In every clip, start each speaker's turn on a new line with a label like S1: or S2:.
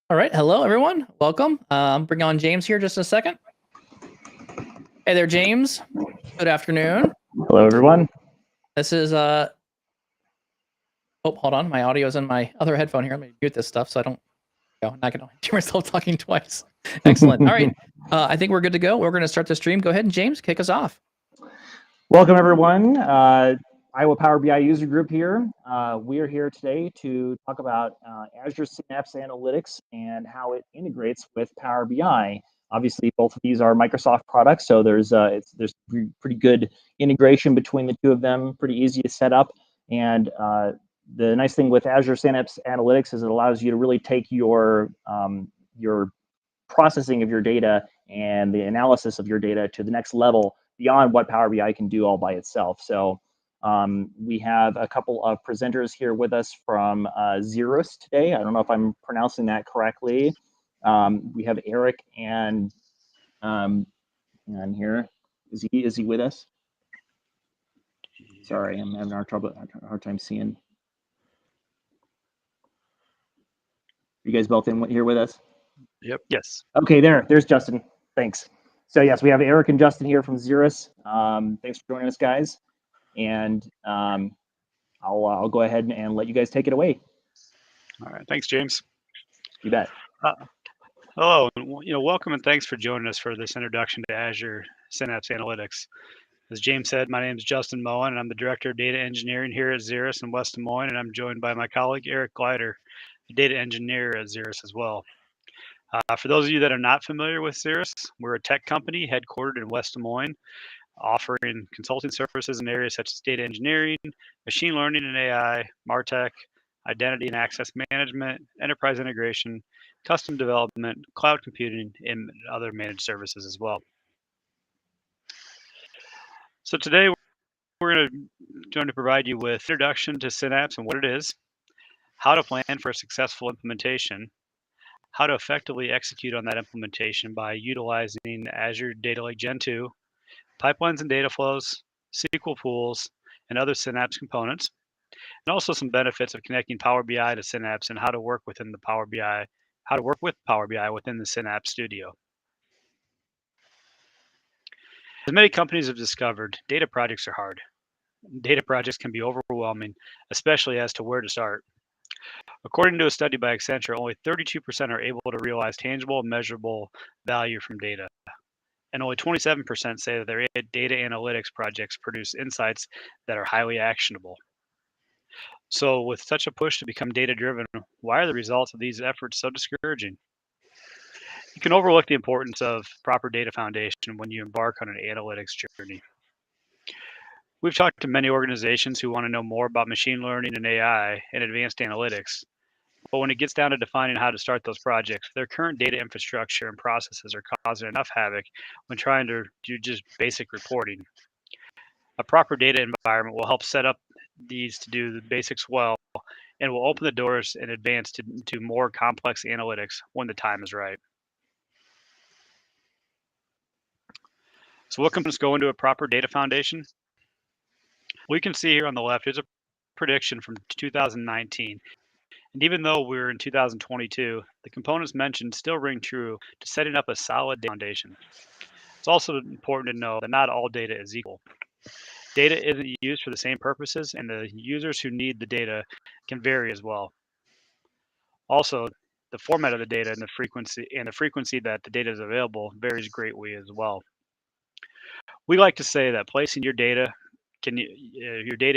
S1: All right, hello everyone. Welcome. Bring on James here just a second. Hey there, James. Good afternoon.
S2: Hello, everyone.
S1: This is oh, hold on. My audio is in my other headphone here. Let me mute this stuff so I don't not gonna hear myself talking twice. Excellent. All right. I think we're good to go. We're gonna start the stream. Go ahead and James, kick us off.
S2: Welcome, everyone. Iowa Power BI user group here. We are here today to talk about Azure Synapse Analytics and how it integrates with Power BI. Obviously, both of these are Microsoft products, so there's pretty good integration between the two of them. Pretty easy to set up, and the nice thing with Azure Synapse Analytics is it allows you to really take your processing of your data and the analysis of your data to the next level beyond what Power BI can do all by itself. So we have a couple of presenters here with us from Xeris today. I don't know if I'm pronouncing that correctly. We have Eric and here. Is he with us? Sorry, I'm having a hard time seeing. You guys both in here with us?
S3: Yep. Yes.
S2: Okay, there's Justin. Thanks. So yes, we have Eric and Justin here from Xeris. Thanks for joining us, guys. And I'll go ahead and let you guys take it away.
S3: All right. Thanks, James.
S2: You bet.
S3: Hello. Welcome and thanks for joining us for this introduction to Azure Synapse Analytics. As James said, my name is Justin Moen, and I'm the Director of Data Engineering here at Xeris in West Des Moines, and I'm joined by my colleague, Eric Glider, a data engineer at Xeris as well. For those of you that are not familiar with Xeris, we're a tech company headquartered in West Des Moines, offering consulting services in areas such as data engineering, machine learning and AI, MarTech, identity and access management, enterprise integration, custom development, cloud computing, and other managed services as well. So today we're going to provide you with an introduction to Synapse and what it is, how to plan for a successful implementation, how to effectively execute on that implementation by utilizing Azure Data Lake Gen 2, pipelines and data flows, SQL pools, and other Synapse components, and also some benefits of connecting Power BI to Synapse and how to work with Power BI within the Synapse Studio. As many companies have discovered, data projects are hard. Data projects can be overwhelming, especially as to where to start. According to a study by Accenture, only 32% are able to realize tangible and measurable value from data. And only 27% say that their data analytics projects produce insights that are highly actionable. So with such a push to become data-driven, why are the results of these efforts so discouraging? You can overlook the importance of proper data foundation when you embark on an analytics journey. We've talked to many organizations who want to know more about machine learning and AI and advanced analytics. But when it gets down to defining how to start those projects, their current data infrastructure and processes are causing enough havoc when trying to do just basic reporting. A proper data environment will help set up these to do the basics well and will open the doors in advance to more complex analytics when the time is right. So what components go into a proper data foundation? We can see here on the left, here's a prediction from 2019. And even though we're in 2022, the components mentioned still ring true to setting up a solid data foundation. It's also important to know that not all data is equal. Data isn't used for the same purposes, and the users who need the data can vary as well. Also, the format of the data and the frequency that the data is available varies greatly as well. We like to say that placing your data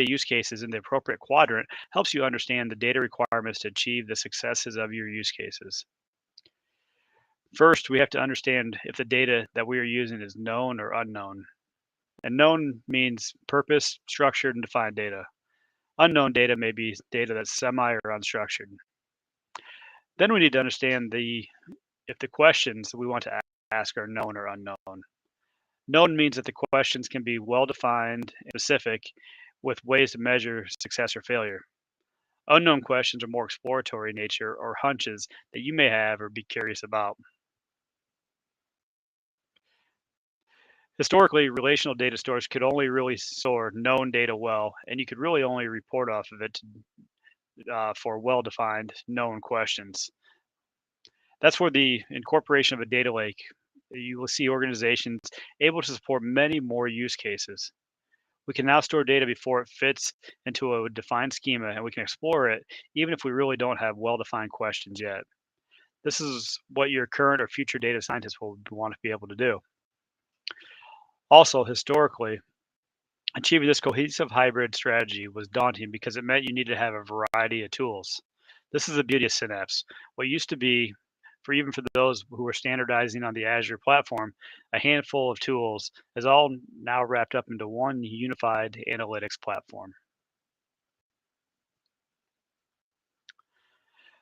S3: use cases in the appropriate quadrant helps you understand the data requirements to achieve the successes of your use cases. First, we have to understand if the data that we are using is known or unknown. And known means purpose, structured, and defined data. Unknown data may be data that's semi or unstructured. Then we need to understand if the questions we want to ask are known or unknown. Known means that the questions can be well-defined and specific with ways to measure success or failure. Unknown questions are more exploratory in nature or hunches that you may have or be curious about. Historically, relational data stores could only really store known data well, and you could really only report off of it for well-defined known questions. That's where the incorporation of a data lake, you will see organizations able to support many more use cases. We can now store data before it fits into a defined schema, and we can explore it even if we really don't have well-defined questions yet. This is what your current or future data scientists will want to be able to do. Also, historically, achieving this cohesive hybrid strategy was daunting because it meant you needed to have a variety of tools. This is the beauty of Synapse. What used to be, even for those who were standardizing on the Azure platform, a handful of tools is all now wrapped up into one unified analytics platform.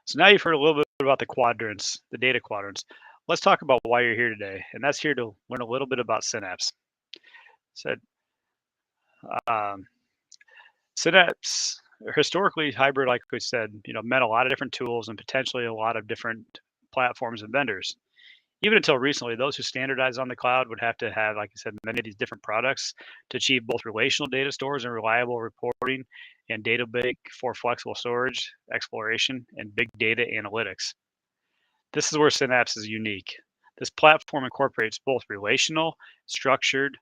S3: So now you've heard a little bit about the quadrants, the data quadrants. Let's talk about why you're here today, and that's here to learn a little bit about Synapse. So, um, Synapse, historically hybrid, like we said, meant a lot of different tools and potentially a lot of different platforms and vendors. Even until recently, those who standardized on the cloud would have to have, like I said, many of these different products to achieve both relational data stores and reliable reporting, and data lake for flexible storage, exploration, and big data analytics. This is where Synapse is unique. This platform incorporates both relational, structured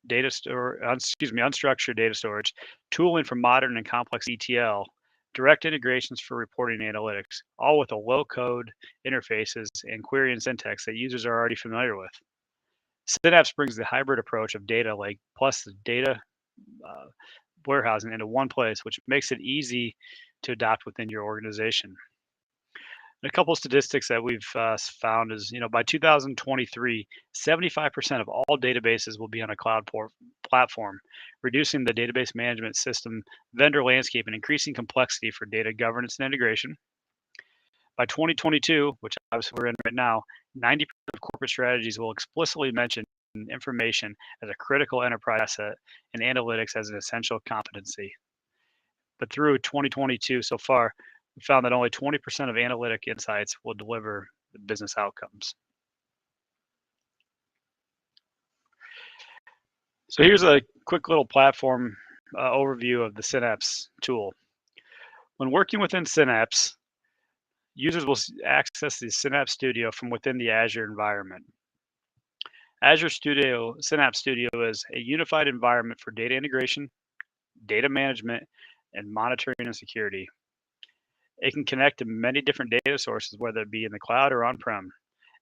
S3: unstructured data storage, tooling for modern and complex ETL, direct integrations for reporting analytics, all with a low-code interfaces and query and syntax that users are already familiar with. Synapse brings the hybrid approach of data lake plus the data uh, warehousing into one place, which makes it easy to adopt within your organization. A couple of statistics that we've found is, by 2023, 75% of all databases will be on a cloud platform, reducing the database management system vendor landscape and increasing complexity for data governance and integration. By 2022, which obviously we're in right now, 90% of corporate strategies will explicitly mention information as a critical enterprise asset and analytics as an essential competency. But through 2022 so far, we found that only 20% of analytic insights will deliver the business outcomes. So here's a quick little platform overview of the Synapse tool. When working within Synapse, users will access the Synapse Studio from within the Azure environment. Azure Synapse Studio is a unified environment for data integration, data management, and monitoring and security. It can connect to many different data sources, whether it be in the cloud or on-prem.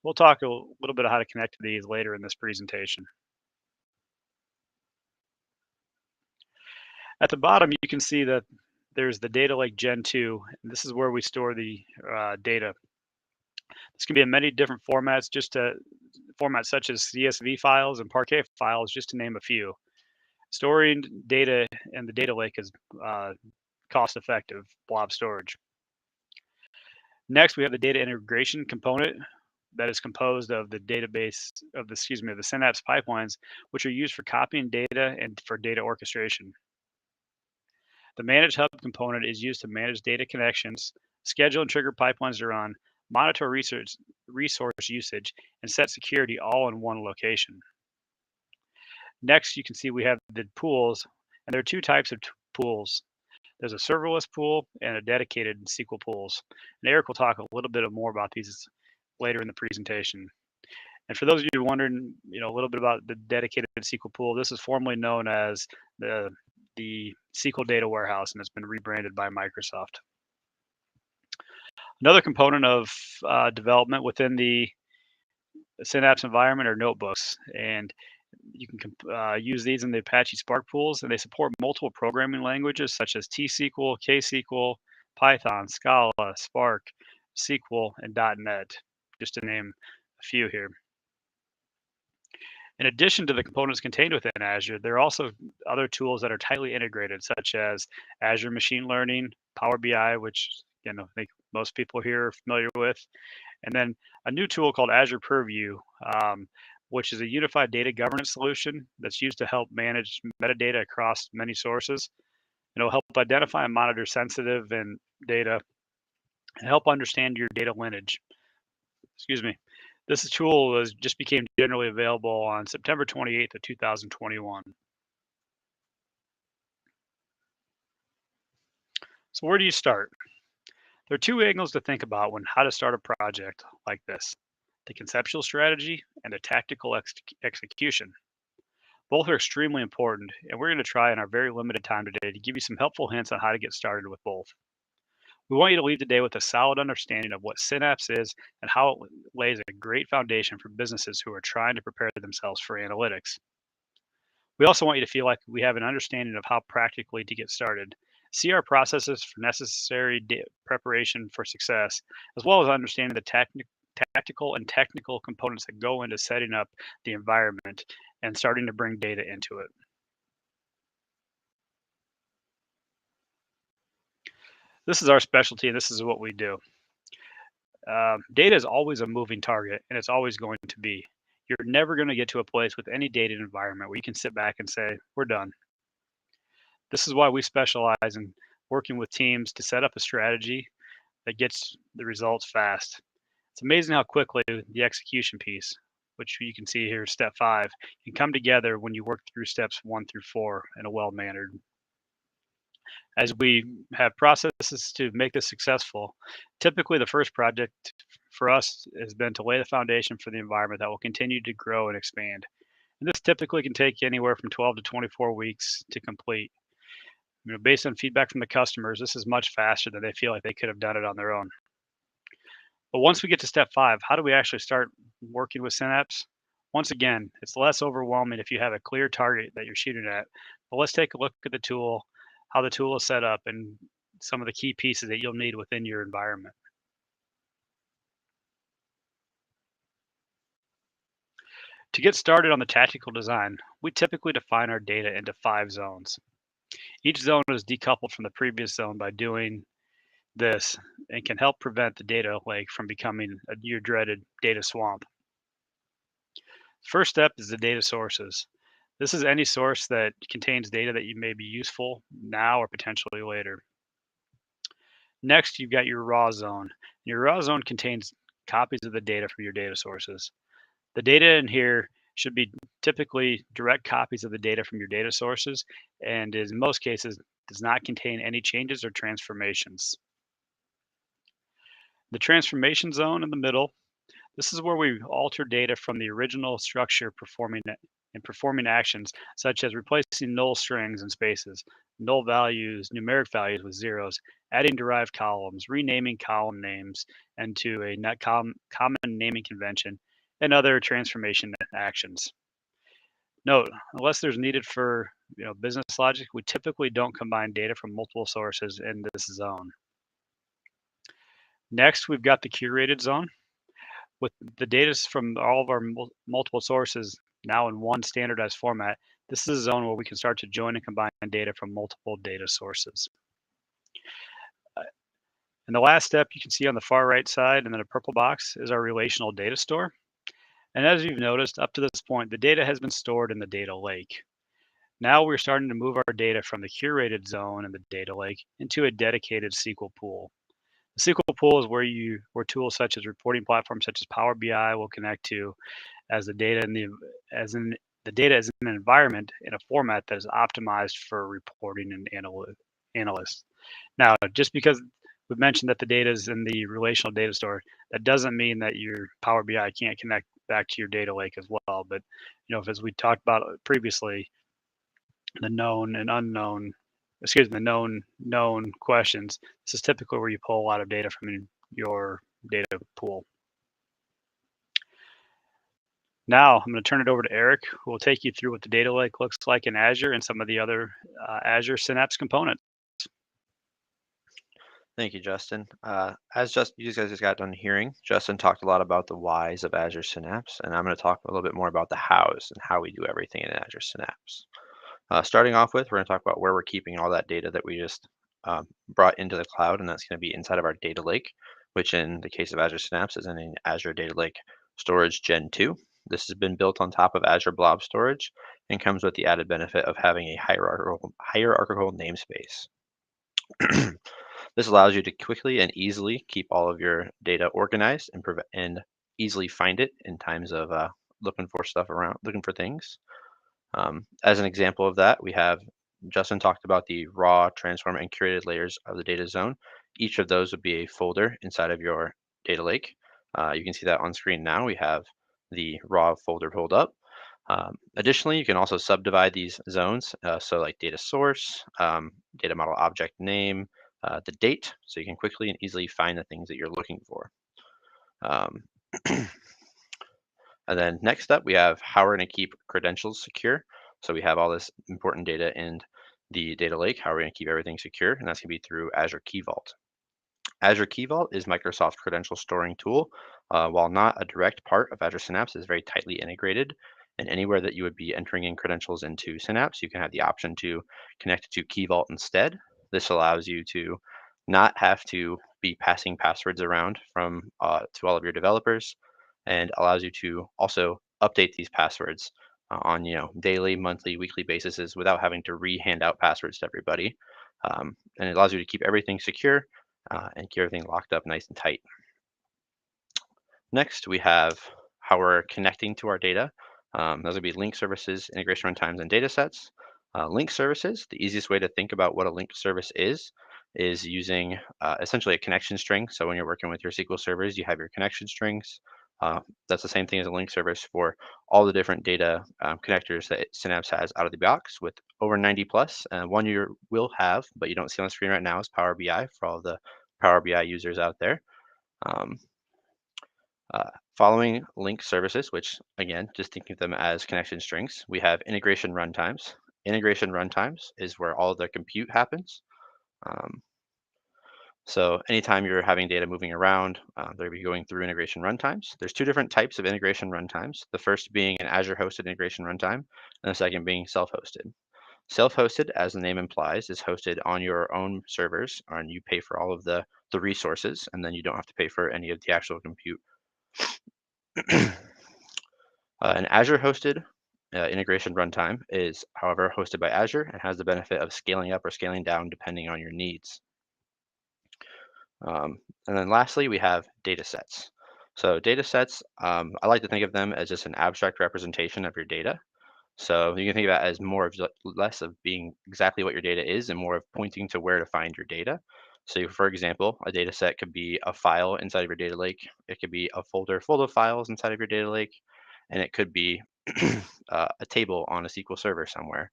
S3: We'll talk a little bit of how to connect to these later in this presentation. At the bottom, you can see that there's the data lake Gen 2, and this is where we store the data. This can be in many different formats, formats such as CSV files and Parquet files, just to name a few. Storing data in the data lake is cost-effective blob storage. Next, we have the data integration component that is composed of the the Synapse pipelines, which are used for copying data and for data orchestration. The Manage Hub component is used to manage data connections, schedule and trigger pipelines to run, monitor resource usage, and set security all in one location. Next, you can see we have the pools, and there are two types of pools. There's a serverless pool and a dedicated SQL pools. And Eric will talk a little bit more about these later in the presentation. And for those of you wondering, a little bit about the dedicated SQL pool, this is formerly known as the SQL Data Warehouse, and it's been rebranded by Microsoft. Another component of development within the Synapse environment are notebooks, and you can use these in the Apache Spark pools, and they support multiple programming languages such as T-SQL, K-SQL, Python, Scala, Spark, SQL, and .NET, just to name a few here. In addition to the components contained within Azure, there are also other tools that are tightly integrated, such as Azure Machine Learning, Power BI, which I think most people here are familiar with, and then a new tool called Azure Purview, which is a unified data governance solution that's used to help manage metadata across many sources. It'll help identify and monitor sensitive and data and help understand your data lineage. This tool just became generally available on September 28th of 2021. So where do you start? There are two angles to think about when how to start a project like this: the conceptual strategy and the tactical execution. Both are extremely important, and we're going to try in our very limited time today to give you some helpful hints on how to get started with both. We want you to leave today with a solid understanding of what Synapse is and how it lays a great foundation for businesses who are trying to prepare themselves for analytics. We also want you to feel like we have an understanding of how practically to get started, see our processes for necessary preparation for success, as well as understanding the tactical and technical components that go into setting up the environment and starting to bring data into it. This is our specialty, and this is what we do. Data is always a moving target, and it's always going to be. You're never going to get to a place with any data environment where you can sit back and say, we're done. This is why we specialize in working with teams to set up a strategy that gets the results fast. It's amazing how quickly the execution piece, which you can see here, step 5, can come together when you work through steps 1 through 4 in a well-mannered. As we have processes to make this successful, typically the first project for us has been to lay the foundation for the environment that will continue to grow and expand. And this typically can take anywhere from 12 to 24 weeks to complete. Based on feedback from the customers, this is much faster than they feel like they could have done it on their own. But once we get to step 5, how do we actually start working with Synapse? Once again, it's less overwhelming if you have a clear target that you're shooting at. But let's take a look at the tool, how the tool is set up, and some of the key pieces that you'll need within your environment. To get started on the tactical design, we typically define our data into 5 zones. Each zone is decoupled from the previous zone by doing this and can help prevent the data lake from becoming your dreaded data swamp. First step is the data sources. This is any source that contains data that you may be useful now or potentially later. Next, you've got your raw zone. Your raw zone contains copies of the data from your data sources. The data in here should be typically direct copies of the data from your data sources, and in most cases does not contain any changes or transformations. The transformation zone in the middle, this is where we alter data from the original structure performing actions such as replacing null strings and spaces, null values, numeric values with zeros, adding derived columns, renaming column names into a net common naming convention, and other transformation actions. Note, unless there's needed for business logic, we typically don't combine data from multiple sources in this zone. Next, we've got the curated zone. With the data from all of our multiple sources now in one standardized format, this is a zone where we can start to join and combine data from multiple data sources. And the last step you can see on the far right side and then a purple box is our relational data store. And as you've noticed, up to this point, the data has been stored in the data lake. Now we're starting to move our data from the curated zone in the data lake into a dedicated SQL pool. The SQL pool is where tools such as reporting platforms such as Power BI will connect to, as the data is in an environment in a format that is optimized for reporting and analysts. Now, just because we've mentioned that the data is in the relational data store, that doesn't mean that your Power BI can't connect back to your data lake as well. But as we talked about previously, the known and unknown, the known questions, this is typically where you pull a lot of data from your data pool. Now I'm going to turn it over to Eric, who will take you through what the data lake looks like in Azure and some of the other Azure Synapse components.
S4: Thank you, Justin. As you guys just got done hearing, Justin talked a lot about the whys of Azure Synapse, and I'm going to talk a little bit more about the hows and how we do everything in Azure Synapse. Starting off with, we're going to talk about where we're keeping all that data that we just brought into the cloud, and that's going to be inside of our data lake, which in the case of Azure Synapse is in an Azure Data Lake Storage Gen 2. This has been built on top of Azure Blob Storage and comes with the added benefit of having a hierarchical namespace. This allows you to quickly and easily keep all of your data organized and easily find it in times of looking for things. As an example of that, we have Justin talked about the raw, transform, and curated layers of the data zone. Each of those would be a folder inside of your data lake. You can see that on screen now. We have the raw folder pulled up. Additionally, you can also subdivide these zones. So like data source, data model object name, the date, so you can quickly and easily find the things that you're looking for. And then next up, we have how we're going to keep credentials secure. So we have all this important data in the data lake. How are we going to keep everything secure? And that's going to be through Azure Key Vault. Azure Key Vault is Microsoft's credential storing tool. While not a direct part of Azure Synapse, is very tightly integrated. And anywhere that you would be entering in credentials into Synapse, you can have the option to connect to Key Vault instead. This allows you to not have to be passing passwords around from to all of your developers, and allows you to also update these passwords on daily, monthly, weekly basis without having to re-hand out passwords to everybody. And it allows you to keep everything secure and keep everything locked up nice and tight. Next, we have how we're connecting to our data. Those would be link services, integration runtimes, and data sets. Link services, the easiest way to think about what a link service is using essentially a connection string. So when you're working with your SQL servers, you have your connection strings. That's the same thing as a link service for all the different data connectors that Synapse has out of the box, with over 90 plus. One you will have, but you don't see on the screen right now, is Power BI for all the Power BI users out there. Following link services, which again, just thinking of them as connection strings, we have integration runtimes. Integration runtimes is where all the compute happens. So anytime you're having data moving around, they'll be going through integration runtimes. There's two different types of integration runtimes. The first being an Azure hosted integration runtime, and the second being self-hosted. Self-hosted, as the name implies, is hosted on your own servers, and you pay for all of the resources, and then you don't have to pay for any of the actual compute. An Azure hosted integration runtime is, however, hosted by Azure and has the benefit of scaling up or scaling down depending on your needs. And then lastly, we have data sets. So data sets, I like to think of them as just an abstract representation of your data. So you can think of that as more of less of being exactly what your data is and more of pointing to where to find your data. So for example, a data set could be a file inside of your data lake. It could be a folder full of files inside of your data lake, and it could be a table on a SQL server somewhere.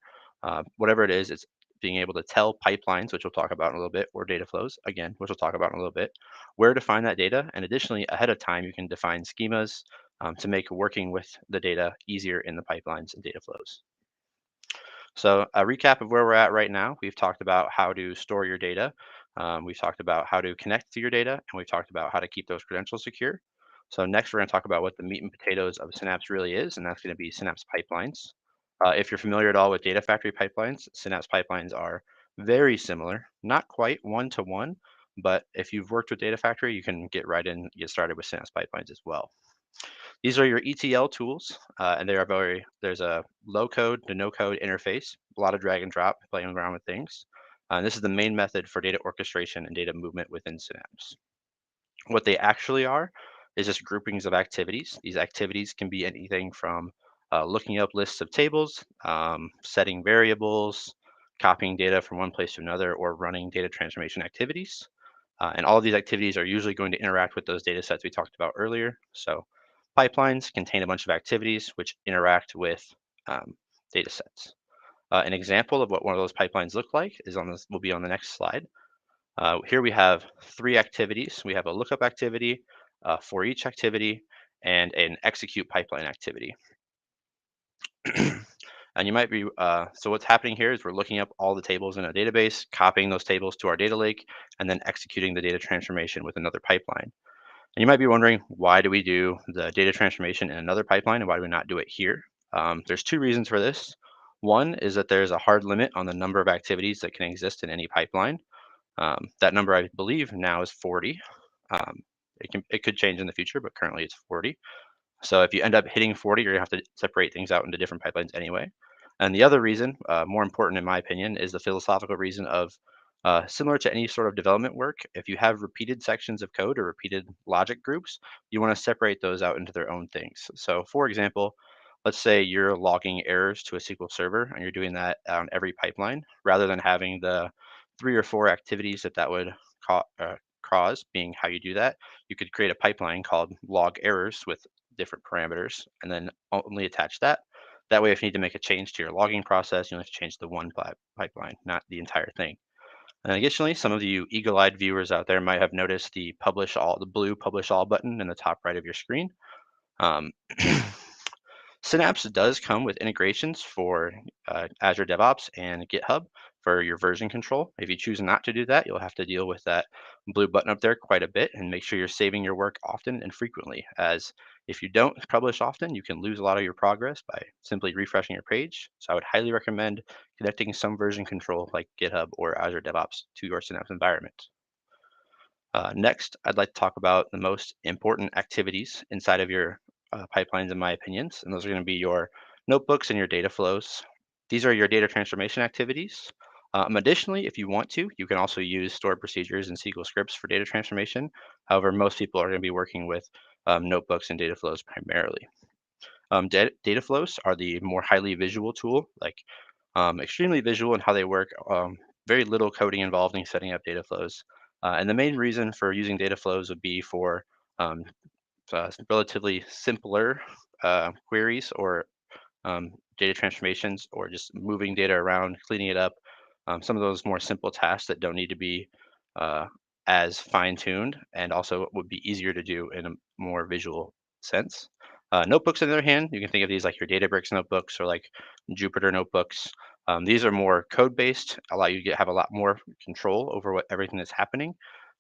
S4: Whatever it is, it's being able to tell pipelines, which we'll talk about in a little bit, or data flows, again, which we'll talk about in a little bit, where to find that data. And additionally, ahead of time, you can define schemas to make working with the data easier in the pipelines and data flows. So a recap of where we're at right now, we've talked about how to store your data. We've talked about how to connect to your data, and we've talked about how to keep those credentials secure. So next, we're going to talk about what the meat and potatoes of Synapse really is, and that's going to be Synapse pipelines. If you're familiar at all with Data Factory pipelines, Synapse pipelines are very similar, not quite one-to-one, but if you've worked with Data Factory, you can get right in, get started with Synapse pipelines as well. These are your ETL tools, and they are there's a low code to no code interface, a lot of drag and drop, playing around with things. And this is the main method for data orchestration and data movement within Synapse. What they actually are is just groupings of activities. These activities can be anything from looking up lists of tables, setting variables, copying data from one place to another, or running data transformation activities. And all of these activities are usually going to interact with those data sets we talked about earlier. So pipelines contain a bunch of activities which interact with data sets. An example of what one of those pipelines look like is will be on the next slide. Here we have three activities. We have a lookup activity, for each activity, and an execute pipeline activity. And you might be, so what's happening here is we're looking up all the tables in a database, copying those tables to our data lake, and then executing the data transformation with another pipeline. And you might be wondering, why do we do the data transformation in another pipeline and why do we not do it here? There's two reasons for this. One is that there's a hard limit on the number of activities that can exist in any pipeline. That number, I believe, now is 40. It could change in the future, but currently it's 40. So if you end up hitting 40, you're gonna have to separate things out into different pipelines anyway. And the other reason, more important in my opinion, is the philosophical reason of similar to any sort of development work, if you have repeated sections of code or repeated logic groups, you want to separate those out into their own things. So for example, let's say you're logging errors to a SQL server and you're doing that on every pipeline, rather than having the 3 or 4 activities that would cause being how you do that, you could create a pipeline called log errors with different parameters and then only attach that. That way, if you need to make a change to your logging process, you only have to change the one pipeline, not the entire thing. And additionally, some of you eagle-eyed viewers out there might have noticed the blue publish all button in the top right of your screen. Synapse does come with integrations for Azure DevOps and GitHub for your version control. If you choose not to do that, you'll have to deal with that blue button up there quite a bit, and make sure you're saving your work often and frequently, as if you don't publish often, you can lose a lot of your progress by simply refreshing your page. So I would highly recommend connecting some version control like GitHub or Azure DevOps to your Synapse environment. Next, I'd like to talk about the most important activities inside of your pipelines, in my opinions, and those are going to be your notebooks and your data flows. These are your data transformation activities. Additionally, if you want to, you can also use stored procedures and SQL scripts for data transformation. However, most people are going to be working with notebooks and data flows primarily. Data flows are the more highly visual tool, like extremely visual in how they work. Very little coding involved in setting up data flows. And the main reason for using data flows would be for relatively simpler queries or data transformations, or just moving data around, cleaning it up. Some of those more simple tasks that don't need to be as fine-tuned, and also would be easier to do in a more visual sense. Notebooks, on the other hand, you can think of these like your Databricks notebooks or like Jupyter notebooks. These are more code-based, allow you to have a lot more control over everything that's happening,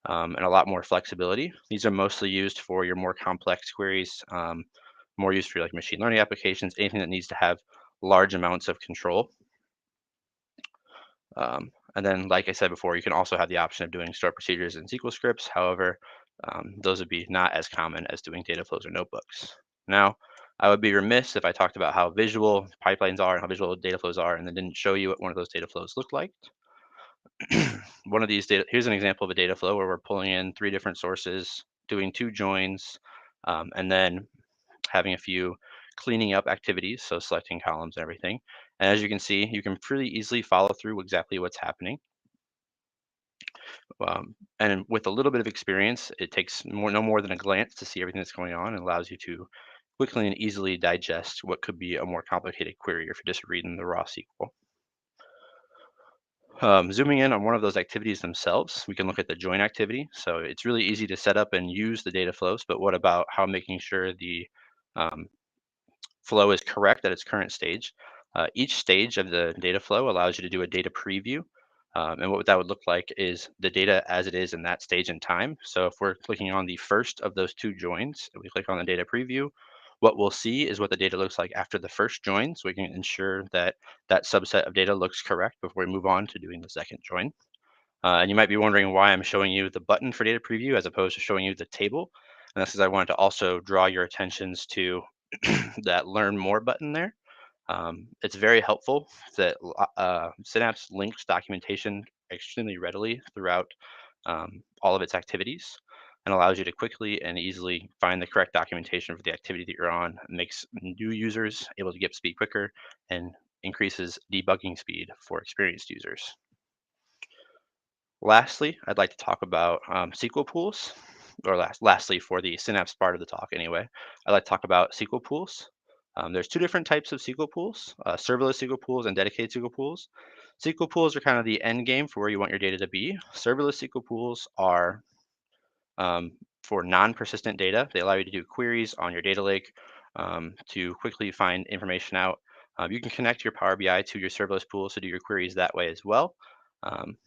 S4: and a lot more flexibility. These are mostly used for your more complex queries, more used for like machine learning applications, anything that needs to have large amounts of control. And then, like I said before, you can also have the option of doing stored procedures and SQL scripts. However, those would be not as common as doing data flows or notebooks. Now, I would be remiss if I talked about how visual pipelines are and how visual data flows are, and then didn't show you what one of those data flows looked like. One of these data, here's an example of a data flow where we're pulling in 3 different sources, doing 2 joins, and then having a few cleaning up activities, so selecting columns and everything. And as you can see, you can pretty easily follow through exactly what's happening. And with a little bit of experience, it takes no more than a glance to see everything that's going on, and allows you to quickly and easily digest what could be a more complicated query if you're just reading the raw SQL. Zooming in on one of those activities themselves, we can look at the join activity. So it's really easy to set up and use the data flows, but what about how making sure the flow is correct at its current stage? Each stage of the data flow allows you to do a data preview. And what that would look like is the data as it is in that stage in time. So if we're clicking on the first of those 2 joins, and we click on the data preview, what we'll see is what the data looks like after the first join, so we can ensure that that subset of data looks correct before we move on to doing the second join. And you might be wondering why I'm showing you the button for data preview as opposed to showing you the table. And that's because I wanted to also draw your attentions to that learn more button there. It's very helpful that Synapse links documentation extremely readily throughout all of its activities, and allows you to quickly and easily find the correct documentation for the activity that you're on. It makes new users able to get up to speed quicker, and increases debugging speed for experienced users. Lastly, I'd like to talk about SQL pools, or lastly for the Synapse part of the talk anyway, I'd like to talk about SQL pools. There's 2 different types of SQL pools, serverless SQL pools and dedicated SQL pools. SQL pools are kind of the end game for where you want your data to be. Serverless SQL pools are for non-persistent data. They allow you to do queries on your data lake to quickly find information out. You can connect your Power BI to your serverless pools to do your queries that way as well.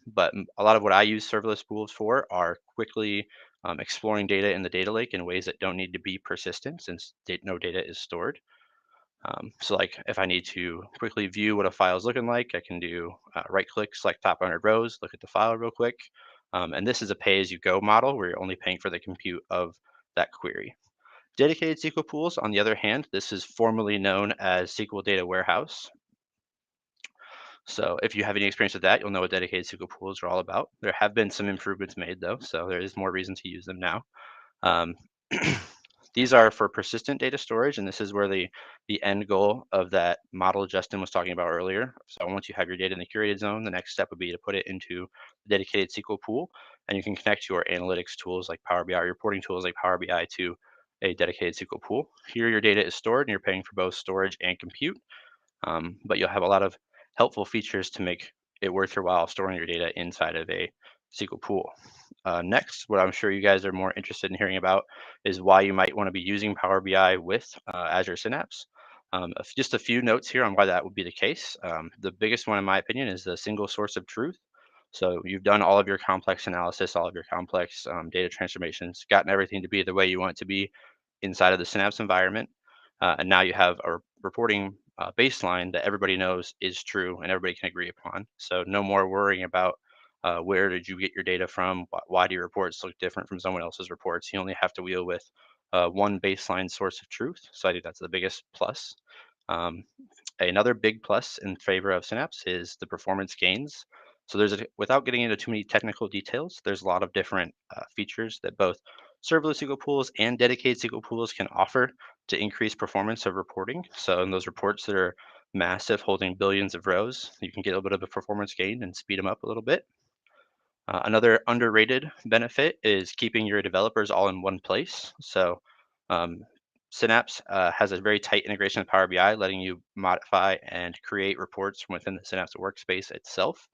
S4: But a lot of what I use serverless pools for are quickly exploring data in the data lake in ways that don't need to be persistent, since no data is stored. So like if I need to quickly view what a file is looking like, I can do right click, select top 100 rows, look at the file real quick. And this is a pay-as-you-go model where you're only paying for the compute of that query. Dedicated SQL pools, on the other hand, this is formerly known as SQL Data Warehouse. So if you have any experience with that, you'll know what dedicated SQL pools are all about. There have been some improvements made though, so there is more reason to use them now. These are for persistent data storage, and this is where the end goal of that model Justin was talking about earlier. So once you have your data in the curated zone, the next step would be to put it into the dedicated SQL pool, and you can connect your analytics tools like Power BI, reporting tools like Power BI to a dedicated SQL pool. Here your data is stored and you're paying for both storage and compute, but you'll have a lot of helpful features to make it worth your while storing your data inside of a SQL pool. Next, what I'm sure you guys are more interested in hearing about is why you might want to be using Power BI with Azure Synapse. Just a few notes here on why that would be the case. The biggest one, in my opinion, is the single source of truth. So you've done all of your complex analysis, all of your complex data transformations, gotten everything to be the way you want it to be inside of the Synapse environment. And now you have a reporting baseline that everybody knows is true and everybody can agree upon. So no more worrying about where did you get your data from? Why do your reports look different from someone else's reports? You only have to deal with one baseline source of truth. So I think that's the biggest plus. Another big plus in favor of Synapse is the performance gains. So without getting into too many technical details, there's a lot of different features that both serverless SQL pools and dedicated SQL pools can offer to increase performance of reporting. So in those reports that are massive, holding billions of rows, you can get a little bit of a performance gain and speed them up a little bit. Another underrated benefit is keeping your developers all in one place. So Synapse has a very tight integration with Power BI, letting you modify and create reports from within the Synapse workspace itself.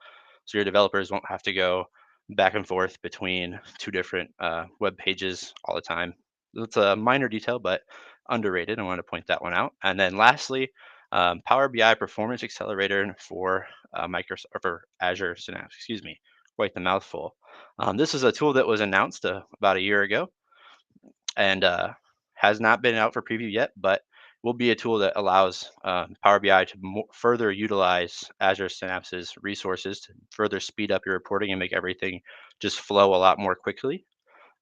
S4: So your developers won't have to go back and forth between two different web pages all the time. It's a minor detail, but underrated. I wanted to point that one out. And then lastly, Power BI Performance Accelerator for Microsoft or for Azure Synapse. Excuse me, quite the mouthful. This is a tool that was announced about a year ago, and has not been out for preview yet, but will be a tool that allows Power BI to further utilize Azure Synapse's resources to further speed up your reporting and make everything just flow a lot more quickly.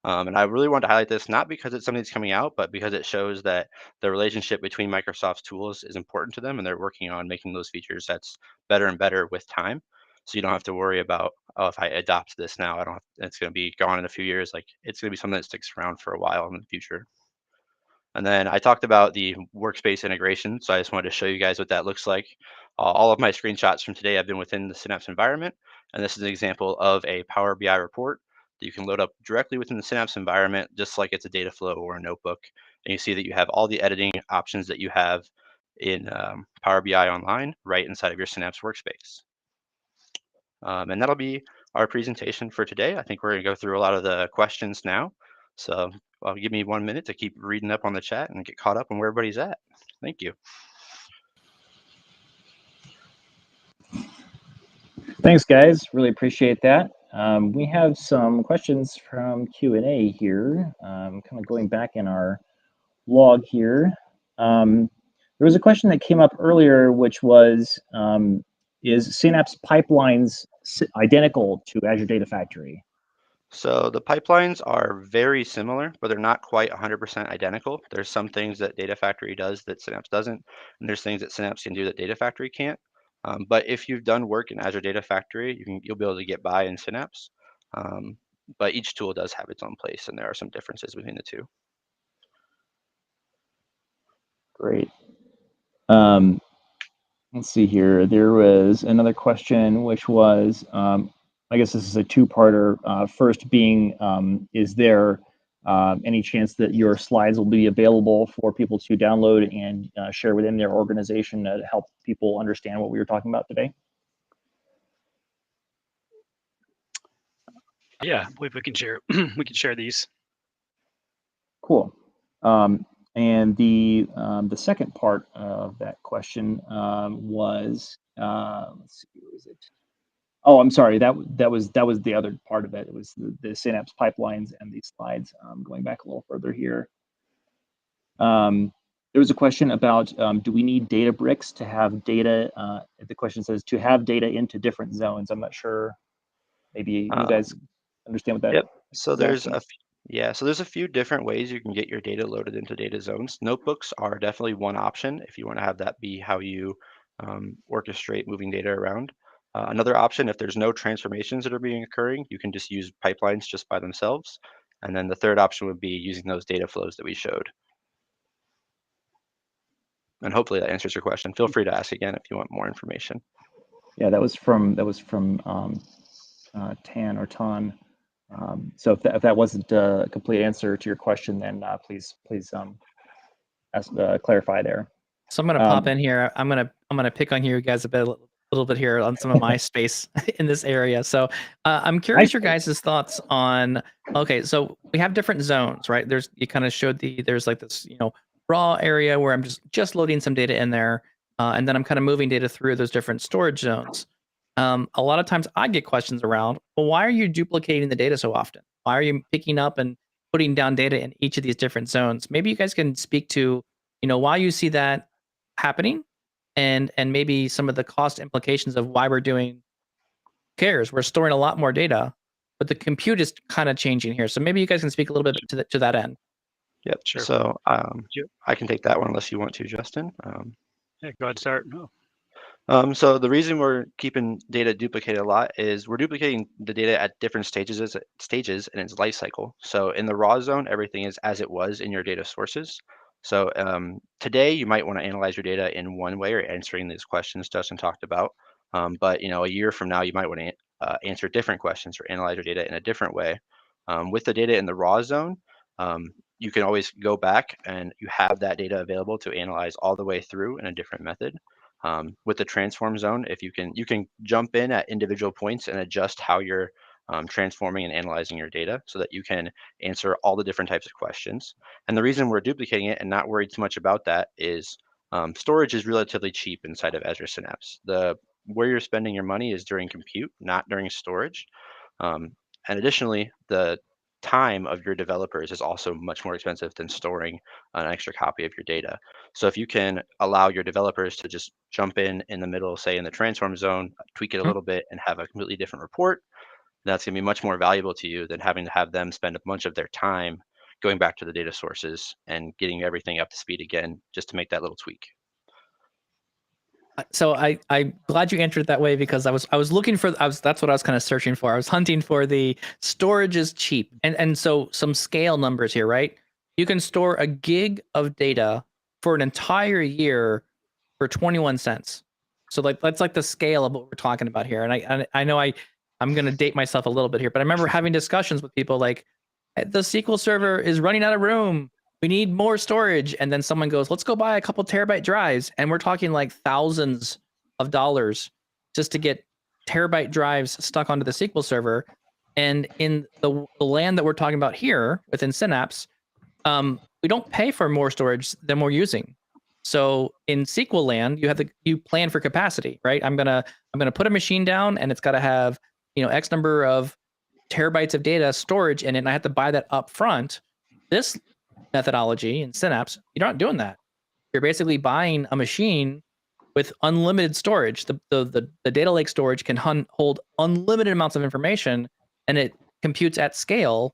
S4: And I really want to highlight this, not because it's something that's coming out, but because it shows that the relationship between Microsoft's tools is important to them, and they're working on making those features that's better and better with time. So you don't have to worry about, oh, if I adopt this now, I don't have, it's going to be gone in a few years. Like it's going to be something that sticks around for a while in the future. And then I talked about the workspace integration. So I just wanted to show you guys what that looks like. All of my screenshots from today have been within the Synapse environment. And this is an example of a Power BI report that you can load up directly within the Synapse environment, just like it's a data flow or a notebook. And you see that you have all the editing options that you have in Power BI Online right inside of your Synapse workspace. And that'll be our presentation for today. I think we're going to go through a lot of the questions now. So give me 1 minute to keep reading up on the chat and get caught up on where everybody's at. Thank you.
S2: Thanks, guys. Really appreciate that. We have some questions from Q&A here, kind of going back in our log here. There was a question that came up earlier, which was, is Synapse pipelines identical to Azure Data Factory?
S4: So the pipelines are very similar, but they're not quite 100% identical. There's some things that Data Factory does that Synapse doesn't, and there's things that Synapse can do that Data Factory can't. But if you've done work in Azure Data Factory, you'll be able to get by in Synapse. But each tool does have its own place, and there are some differences between the two.
S2: Great. Let's see here. There was another question, which was, I guess this is a two-parter. First being, is there any chance that your slides will be available for people to download and share within their organization to help people understand what we were talking about today?
S3: Yeah, we can share. We can share these.
S2: Cool. And the second part of that question was, let's see, where is it? Oh, I'm sorry. That was the other part of it. It was the Synapse pipelines and these slides. Going back a little further here. There was a question about, do we need Databricks to have data? The question says to have data into different zones. I'm not sure. Maybe you guys understand what that.
S4: Yep. So there's a few different ways you can get your data loaded into data zones. Notebooks are definitely one option if you want to have that be how you orchestrate moving data around. Another option, if there's no transformations that are being occurring, you can just use pipelines just by themselves. And then the third option would be using those data flows that we showed. And hopefully that answers your question. Feel free to ask again if you want more information.
S2: Yeah, that was from Tan or Ton. So if that wasn't a complete answer to your question, then please clarify there.
S1: So I'm gonna pop in here. I'm gonna pick on you guys a little bit here on some of my space in this area. So I'm curious your guys' thoughts on. Okay, so we have different zones, right? You kind of showed there's like this raw area where I'm just loading some data in there, and then I'm kind of moving data through those different storage zones. A lot of times I get questions around, well, why are you duplicating the data so often? Why are you picking up and putting down data in each of these different zones? Maybe you guys can speak to why you see that happening, and maybe some of the cost implications of why we're doing cares. We're storing a lot more data, but the compute is kind of changing here. So maybe you guys can speak a little bit to that end.
S4: Yep.
S3: Sure.
S4: So I can take that one unless you want to, Justin.
S3: Yeah, go ahead and start.
S4: So the reason we're keeping data duplicated a lot is we're duplicating the data at different stages in its life cycle. So in the raw zone, everything is as it was in your data sources. So today you might want to analyze your data in one way or answering these questions Justin talked about. But a year from now, you might want to answer different questions or analyze your data in a different way. With the data in the raw zone, you can always go back and you have that data available to analyze all the way through in a different method. With the transform zone, if you can jump in at individual points and adjust how you're transforming and analyzing your data so that you can answer all the different types of questions. And the reason we're duplicating it and not worried too much about that is storage is relatively cheap inside of Azure Synapse. Where you're spending your money is during compute, not during storage. And additionally, the time of your developers is also much more expensive than storing an extra copy of your data. So if you can allow your developers to just jump in the middle, say in the transform zone, tweak it a little bit and have a completely different report, that's going to be much more valuable to you than having to have them spend a bunch of their time going back to the data sources and getting everything up to speed again just to make that little tweak.
S1: So I'm glad you answered it that way, because I was looking for that's what I was kind of searching for. I was hunting for the storage is cheap, and so some scale numbers here, right? You can store a gig of data for an entire year for 21 cents. So that's like the scale of what we're talking about here. And I know I'm gonna date myself a little bit here, but I remember having discussions with people like, the SQL server is running out of room, we need more storage. And then someone goes, let's go buy a couple terabyte drives. And we're talking like thousands of dollars just to get terabyte drives stuck onto the SQL server. And in the land that we're talking about here within Synapse, we don't pay for more storage than we're using. So in SQL land, you plan for capacity, right? I'm gonna put a machine down and it's got to have X number of terabytes of data storage in it, and I have to buy that up front. This methodology in Synapse, you're not doing that. You're basically buying a machine with unlimited storage. The data lake storage can hold unlimited amounts of information, and it computes at scale.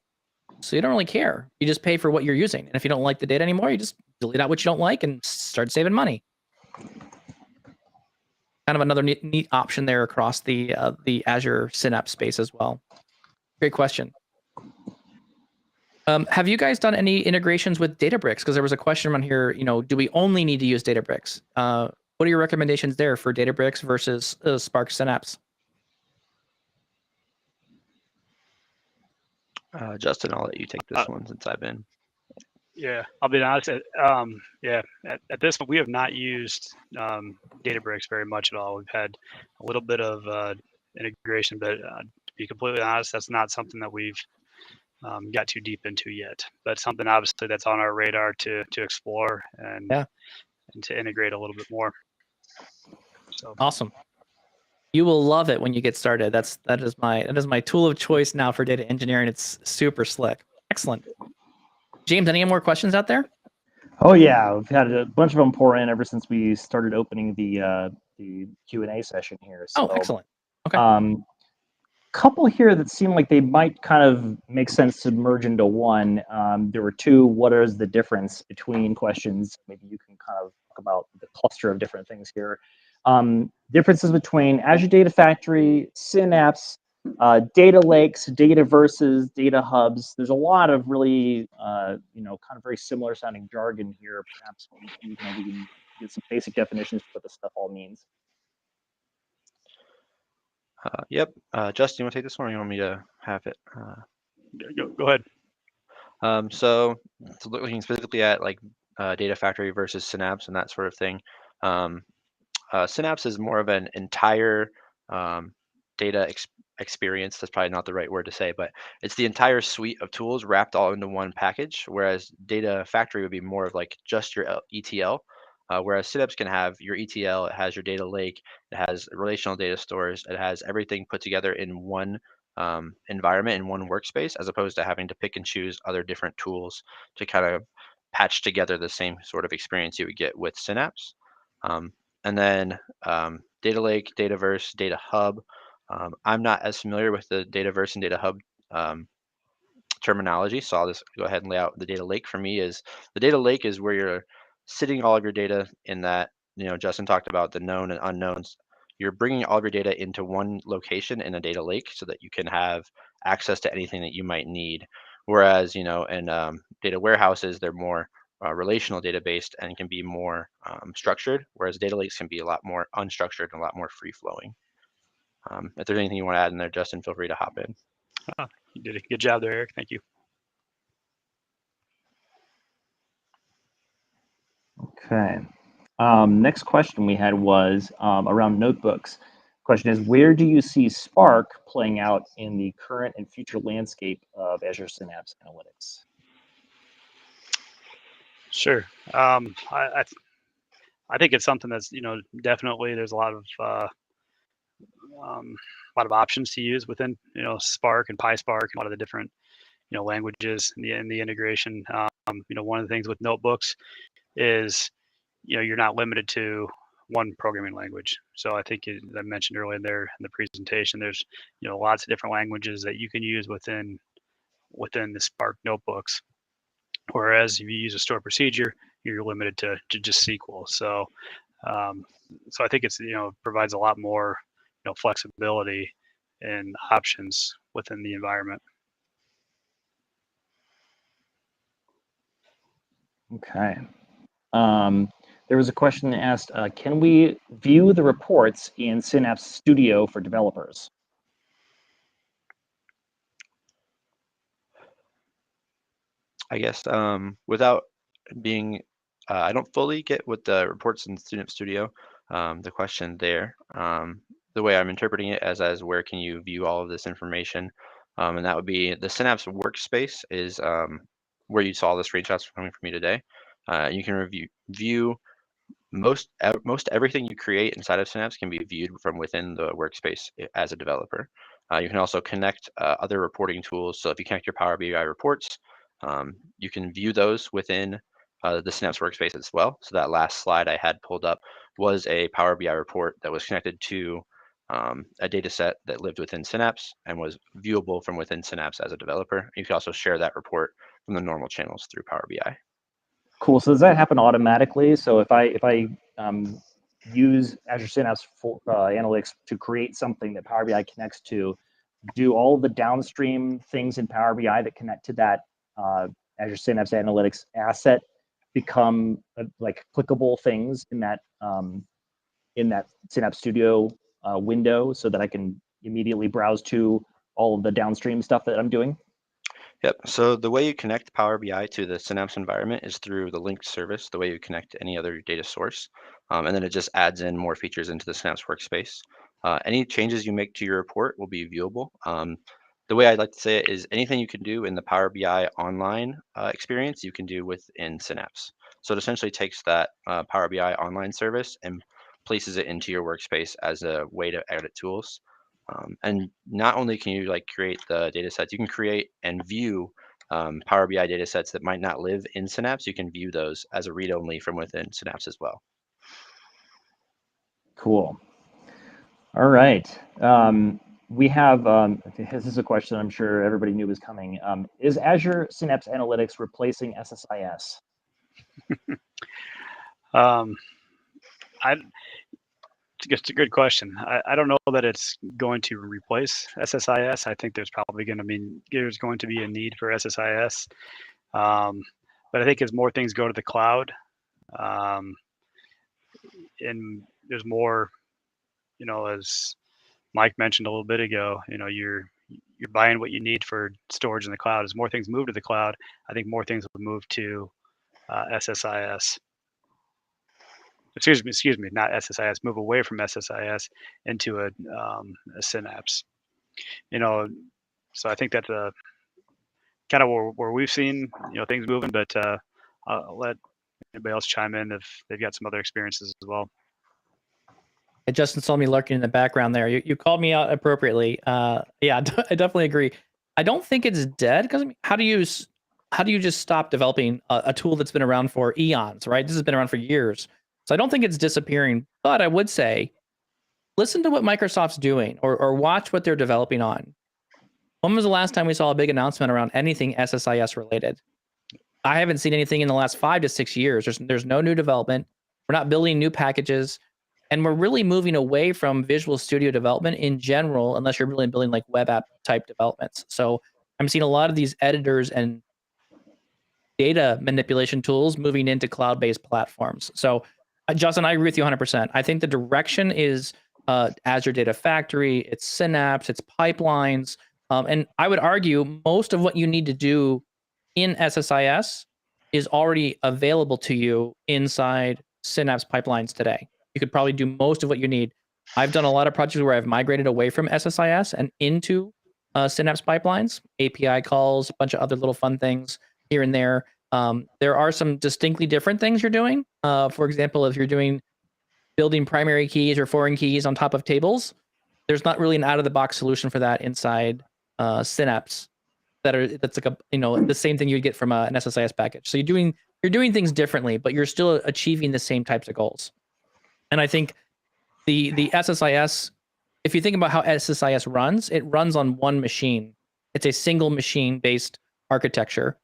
S1: So you don't really care. You just pay for what you're using. And if you don't like the data anymore, you just delete out what you don't like and start saving money. Kind of another neat option there across the Azure Synapse space as well. Great question. Have you guys done any integrations with Databricks? Because there was a question on here, do we only need to use Databricks? What are your recommendations there for Databricks versus Spark Synapse?
S4: Justin, I'll let you take this one since I've been.
S3: Yeah, I'll be honest. At this point, we have not used Databricks very much at all. We've had a little bit of integration, but to be completely honest, that's not something that we've got too deep into yet. But something obviously that's on our radar to explore and to integrate a little bit more. So
S1: awesome. You will love it when you get started. That is my tool of choice now for data engineering. It's super slick. Excellent. James, any more questions out there?
S2: Oh yeah, we've had a bunch of them pour in ever since we started opening the Q&A session here. So,
S1: excellent. Okay.
S2: Couple here that seem like they might kind of make sense to merge into one. There were two. What is the difference between questions? Maybe you can kind of talk about the cluster of different things here. Differences between Azure Data Factory, Synapse, data lakes, dataverses, data hubs. There's a lot of really, kind of very similar sounding jargon here. Perhaps we can get some basic definitions for what this stuff all means.
S4: Yep. Justin, you want to take this one, or you want me to have it?
S3: Go ahead.
S4: So looking specifically at like Data Factory versus Synapse and that sort of thing. Synapse is more of an entire data experience. That's probably not the right word to say, but it's the entire suite of tools wrapped all into one package, whereas Data Factory would be more of like just your ETL. Whereas Synapse can have your ETL, it has your data lake, it has relational data stores, it has everything put together in one environment, in one workspace, as opposed to having to pick and choose other different tools to kind of patch together the same sort of experience you would get with Synapse. And then Data Lake, Dataverse, Data Hub. I'm not as familiar with the Dataverse and Data Hub terminology, so I'll just go ahead and lay out the data lake. For me, is the data lake is where you're sitting all of your data in that, Justin talked about the known and unknowns. You're bringing all of your data into one location in a data lake so that you can have access to anything that you might need. Whereas, in data warehouses, they're more relational data based and can be more structured, whereas data lakes can be a lot more unstructured and a lot more free flowing. If there's anything you want to add in there, Justin, feel free to hop in.
S3: You did a good job there, Eric. Thank you.
S2: Okay. Next question we had was around notebooks. Question is, where do you see Spark playing out in the current and future landscape of Azure Synapse Analytics?
S3: Sure. I think it's something that's definitely there's a lot of options to use within Spark and PySpark and a lot of the different languages in the integration. One of the things with notebooks is you're not limited to one programming language. So I think as I mentioned earlier there in the presentation, there's lots of different languages that you can use within the Spark notebooks. Whereas if you use a stored procedure, you're limited to just SQL. So I think it's provides a lot more flexibility and options within the environment.
S2: Okay. There was a question that asked, can we view the reports in Synapse Studio for developers?
S4: I guess without being, I don't fully get what the reports in Synapse Studio, the question there. The way I'm interpreting it as where can you view all of this information? And that would be the Synapse workspace is where you saw the screenshots coming from me today. You can view most everything you create inside of Synapse can be viewed from within the workspace as a developer. You can also connect other reporting tools. So if you connect your Power BI reports, you can view those within the Synapse workspace as well. So that last slide I had pulled up was a Power BI report that was connected to a data set that lived within Synapse and was viewable from within Synapse as a developer. You can also share that report from the normal channels through Power BI.
S2: Cool. So does that happen automatically? So if I use Azure Synapse for, Analytics to create something that Power BI connects to, do all the downstream things in Power BI that connect to that Azure Synapse Analytics asset become like clickable things in that Synapse Studio window, so that I can immediately browse to all of the downstream stuff that I'm doing?
S4: Yep. So the way you connect Power BI to the Synapse environment is through the linked service, the way you connect to any other data source. And then it just adds in more features into the Synapse workspace. Any changes you make to your report will be viewable. The way I'd like to say it is anything you can do in the Power BI online experience, you can do within Synapse. So it essentially takes that Power BI online service and places it into your workspace as a way to edit tools. And not only can you create the data sets, you can create and view Power BI data sets that might not live in Synapse. You can view those as a read-only from within Synapse as well.
S2: Cool. All right. We have, this is a question I'm sure everybody knew was coming. Is Azure Synapse Analytics replacing SSIS?
S3: It's a good question. I don't know that it's going to replace SSIS. I think there's going to be a need for SSIS. But I think as more things go to the cloud, and there's more, as Mike mentioned a little bit ago, you're buying what you need for storage in the cloud. As more things move to the cloud, I think more things will move to SSIS. Excuse me, not SSIS. Move away from SSIS into a Synapse. So I think that's a kind of where we've seen things moving. But I'll let anybody else chime in if they've got some other experiences as well.
S1: Justin saw me lurking in the background there. You called me out appropriately. Yeah, I definitely agree. I don't think it's dead because how do you just stop developing a tool that's been around for eons, right? This has been around for years. So I don't think it's disappearing, but I would say listen to what Microsoft's doing or watch what they're developing on. When was the last time we saw a big announcement around anything SSIS related? I haven't seen anything in the last 5 to 6 years. There's no new development. We're not building new packages. And we're really moving away from Visual Studio development in general, unless you're really building like web app type developments. So I'm seeing a lot of these editors and data manipulation tools moving into cloud-based platforms. So Justin, I agree with you 100%. I think the direction is Azure Data Factory, it's Synapse, it's pipelines. And I would argue most of what you need to do in SSIS is already available to you inside Synapse pipelines today. You could probably do most of what you need. I've done a lot of projects where I've migrated away from SSIS and into Synapse pipelines, API calls, a bunch of other little fun things here and there. There are some distinctly different things you're doing. For example, if you're building primary keys or foreign keys on top of tables, there's not really an out-of-the-box solution for that inside Synapse. That's like the same thing you'd get from an SSIS package. So you're doing things differently, but you're still achieving the same types of goals. And I think the SSIS, if you think about how SSIS runs, it runs on one machine. It's a single machine based architecture.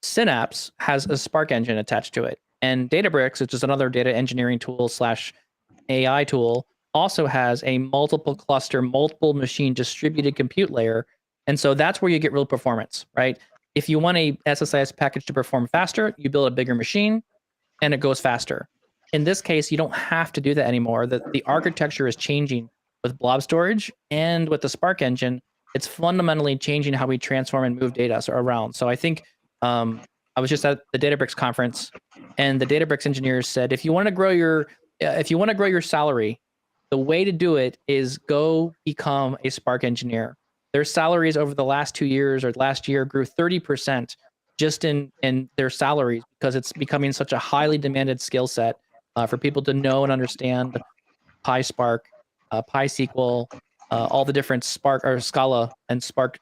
S1: Synapse has a Spark engine attached to it. And Databricks, which is another data engineering tool / AI tool, also has a multiple cluster, multiple machine distributed compute layer. And so that's where you get real performance, right? If you want a SSIS package to perform faster, you build a bigger machine and it goes faster. In this case, you don't have to do that anymore. The architecture is changing with blob storage and with the Spark engine. It's fundamentally changing how we transform and move data around. So I think I was just at the Databricks conference, and the Databricks engineers said, if you want to grow your salary, the way to do it is go become a Spark engineer. Their salaries over the last 2 years or last year grew 30% just in their salaries because it's becoming such a highly demanded skill set for people to know and understand PySpark, PySQL, all the different Spark or Scala and Spark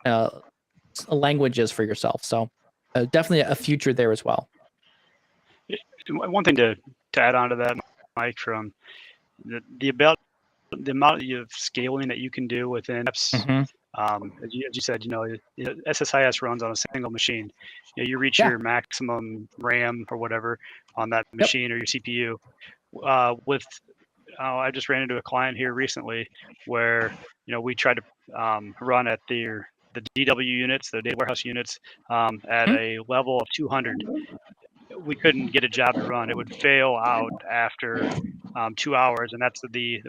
S1: languages for yourself. So definitely a future there as well.
S3: One thing to add on to that, Mike, from the amount of scaling that you can do within apps. As you said, SSIS runs on a single machine. You reach your maximum RAM or whatever on that machine or your CPU. I just ran into a client here recently where we tried to run at the DW units, the data warehouse units, at a level of 200. We couldn't get a job to run. It would fail out after 2 hours, and that's we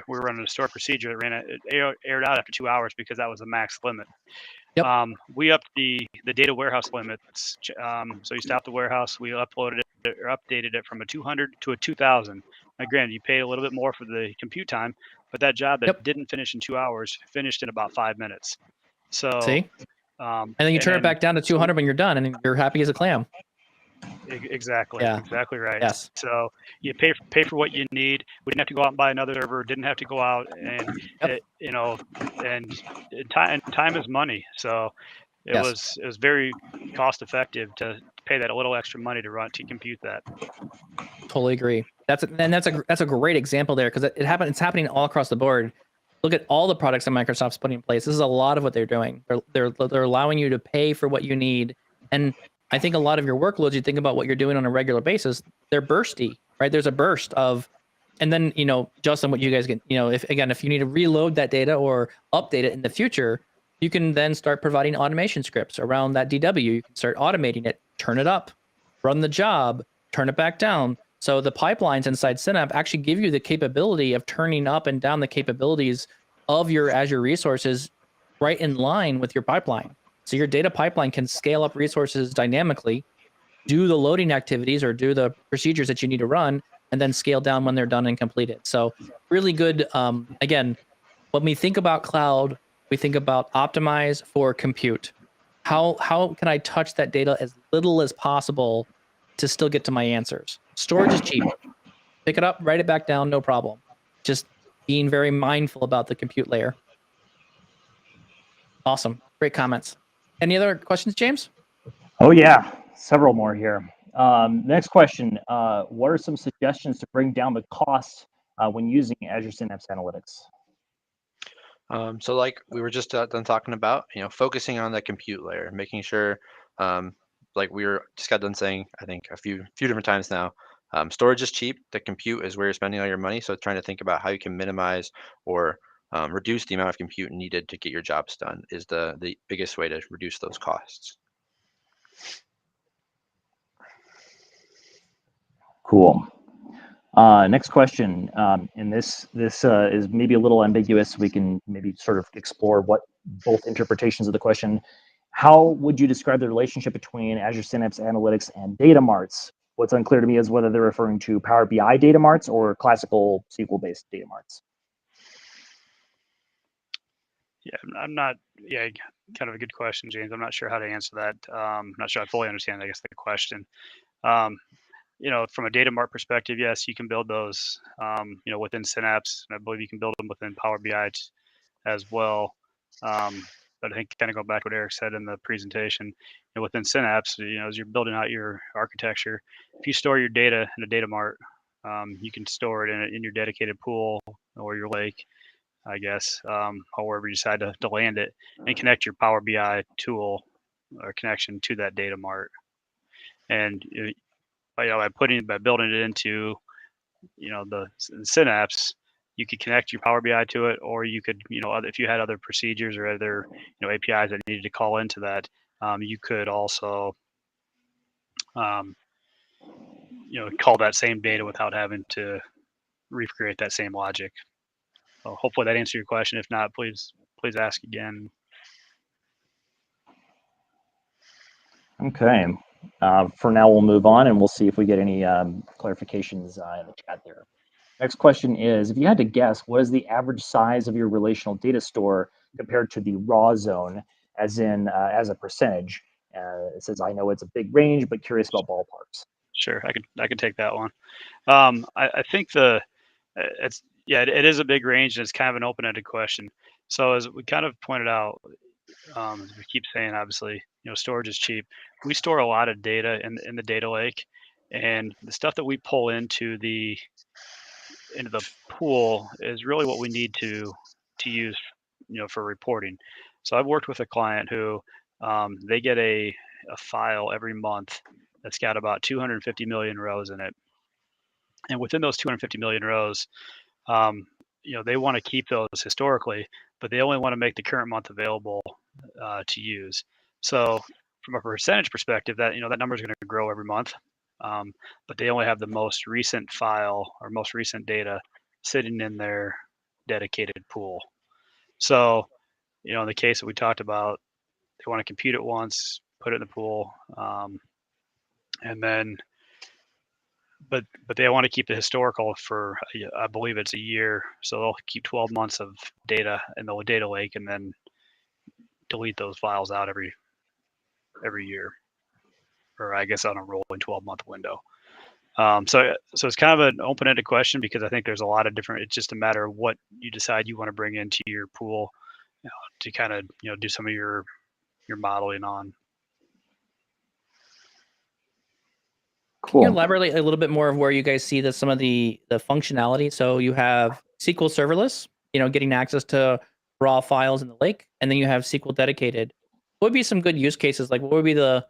S3: were running a stored procedure that it aired out after 2 hours because that was the max limit. We upped the data warehouse limits. So you stopped the warehouse, we uploaded it or updated it from a 200 to a 2000. Now, granted, you pay a little bit more for the compute time, but that job that didn't finish in 2 hours finished in about 5 minutes. So
S1: see, and then you turn it back down to 200 when you're done, and you're happy as a clam.
S3: Exactly.
S1: Yeah.
S3: Exactly right.
S1: Yes.
S3: So you pay for what you need. We didn't have to go out and buy another server. Didn't have to go out and time is money. So it was very cost effective to pay that a little extra money to compute that.
S1: Totally agree. That's a great example there because it's happening all across the board. Look at all the products that Microsoft's putting in place. This is a lot of what they're doing. They're allowing you to pay for what you need. And I think a lot of your workloads, you think about what you're doing on a regular basis, they're bursty, right? There's a burst of, and then, Justin, what you guys get, if you need to reload that data or update it in the future, you can then start providing automation scripts around that DW. You can start automating it, turn it up, run the job, turn it back down. So the pipelines inside Synapse actually give you the capability of turning up and down the capabilities of your Azure resources right in line with your pipeline. So your data pipeline can scale up resources dynamically, do the loading activities or do the procedures that you need to run, and then scale down when they're done and completed. So really good. Again, when we think about cloud, we think about optimize for compute. How can I touch that data as little as possible to still get to my answers? Storage is cheap. Pick it up, write it back down, no problem. Just being very mindful about the compute layer. Awesome. Great comments. Any other questions, James?
S2: Oh yeah, several more here. Next question, what are some suggestions to bring down the cost when using Azure Synapse Analytics?
S4: So like we were just done talking about, focusing on the compute layer, making sure, like we were just got done saying, I think a few different times now, storage is cheap. The compute is where you're spending all your money. So trying to think about how you can minimize or reduce the amount of compute needed to get your jobs done is the biggest way to reduce those costs.
S2: Cool. Next question, and this is maybe a little ambiguous. We can maybe sort of explore what both interpretations of the question. How would you describe the relationship between Azure Synapse Analytics and data marts? What's unclear to me is whether they're referring to Power BI data marts or classical SQL-based data marts.
S3: Yeah, I'm not. Yeah, kind of a good question, James. I'm not sure how to answer that. I'm not sure I fully understand, I guess, the question. From a data mart perspective, yes, you can build those, within Synapse. And I believe you can build them within Power BI as well. But I think kind of go back to what Eric said in the presentation, within Synapse, as you're building out your architecture, if you store your data in a data mart, you can store it in your dedicated pool or your lake, I guess, however you decide to land it, and connect your Power BI tool or connection to that data mart. And by building it into the Synapse, you could connect your Power BI to it, or you could, if you had other procedures or other APIs that needed to call into that, you could also call that same data without having to recreate that same logic. So hopefully that answered your question. If not, please ask again.
S2: Okay. For now, we'll move on and we'll see if we get any clarifications in the chat there. Next question is, if you had to guess, what is the average size of your relational data store compared to the raw zone, as a percentage? It says, I know it's a big range, but curious about ballparks.
S3: Sure, I could take that one. I think it is a big range, and it's kind of an open-ended question. So as we kind of pointed out, as we keep saying, obviously, storage is cheap. We store a lot of data in the data lake, and the stuff that we pull into the pool is really what we need to use, for reporting. So I've worked with a client who they get a file every month that's got about 250 million rows in it, and within those 250 million rows, they want to keep those historically, but they only want to make the current month available to use. So from a percentage perspective, that that number is going to grow every month, but they only have the most recent file or most recent data sitting in their dedicated pool. So in the case that we talked about, they want to compute it once, put it in the pool, and then but they want to keep the historical for, I believe it's a year, so they'll keep 12 months of data in the data lake and then delete those files out every year, or I guess on a rolling 12-month window. So it's kind of an open-ended question, because I think there's a lot of different. It's just a matter of what you decide you want to bring into your pool, to kind of do some of your modeling on.
S1: Can you elaborate a little bit more of where you guys see some of the functionality? So you have SQL serverless, getting access to raw files in the lake, and then you have SQL dedicated. What would be some good use cases? Like, what would be the,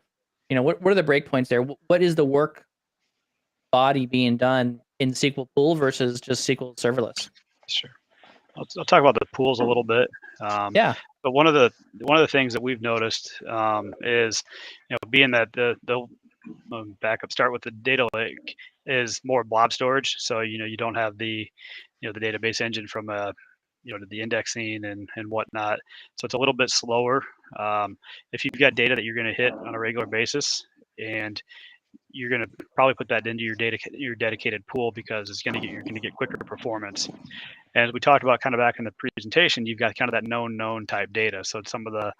S1: what are the breakpoints there? What is the work body being done in SQL pool versus just SQL serverless?
S3: Sure, I'll talk about the pools a little bit.
S1: Yeah.
S3: But one of the things that we've noticed is, being that the start with the data lake, is more blob storage. So you don't have the the database engine from the indexing and whatnot. So it's a little bit slower. If you've got data that you're going to hit on a regular basis, and you're going to probably put that into your dedicated pool, because you're going to get quicker performance. And as we talked about kind of back in the presentation, you've got kind of that known type data. So it's some of the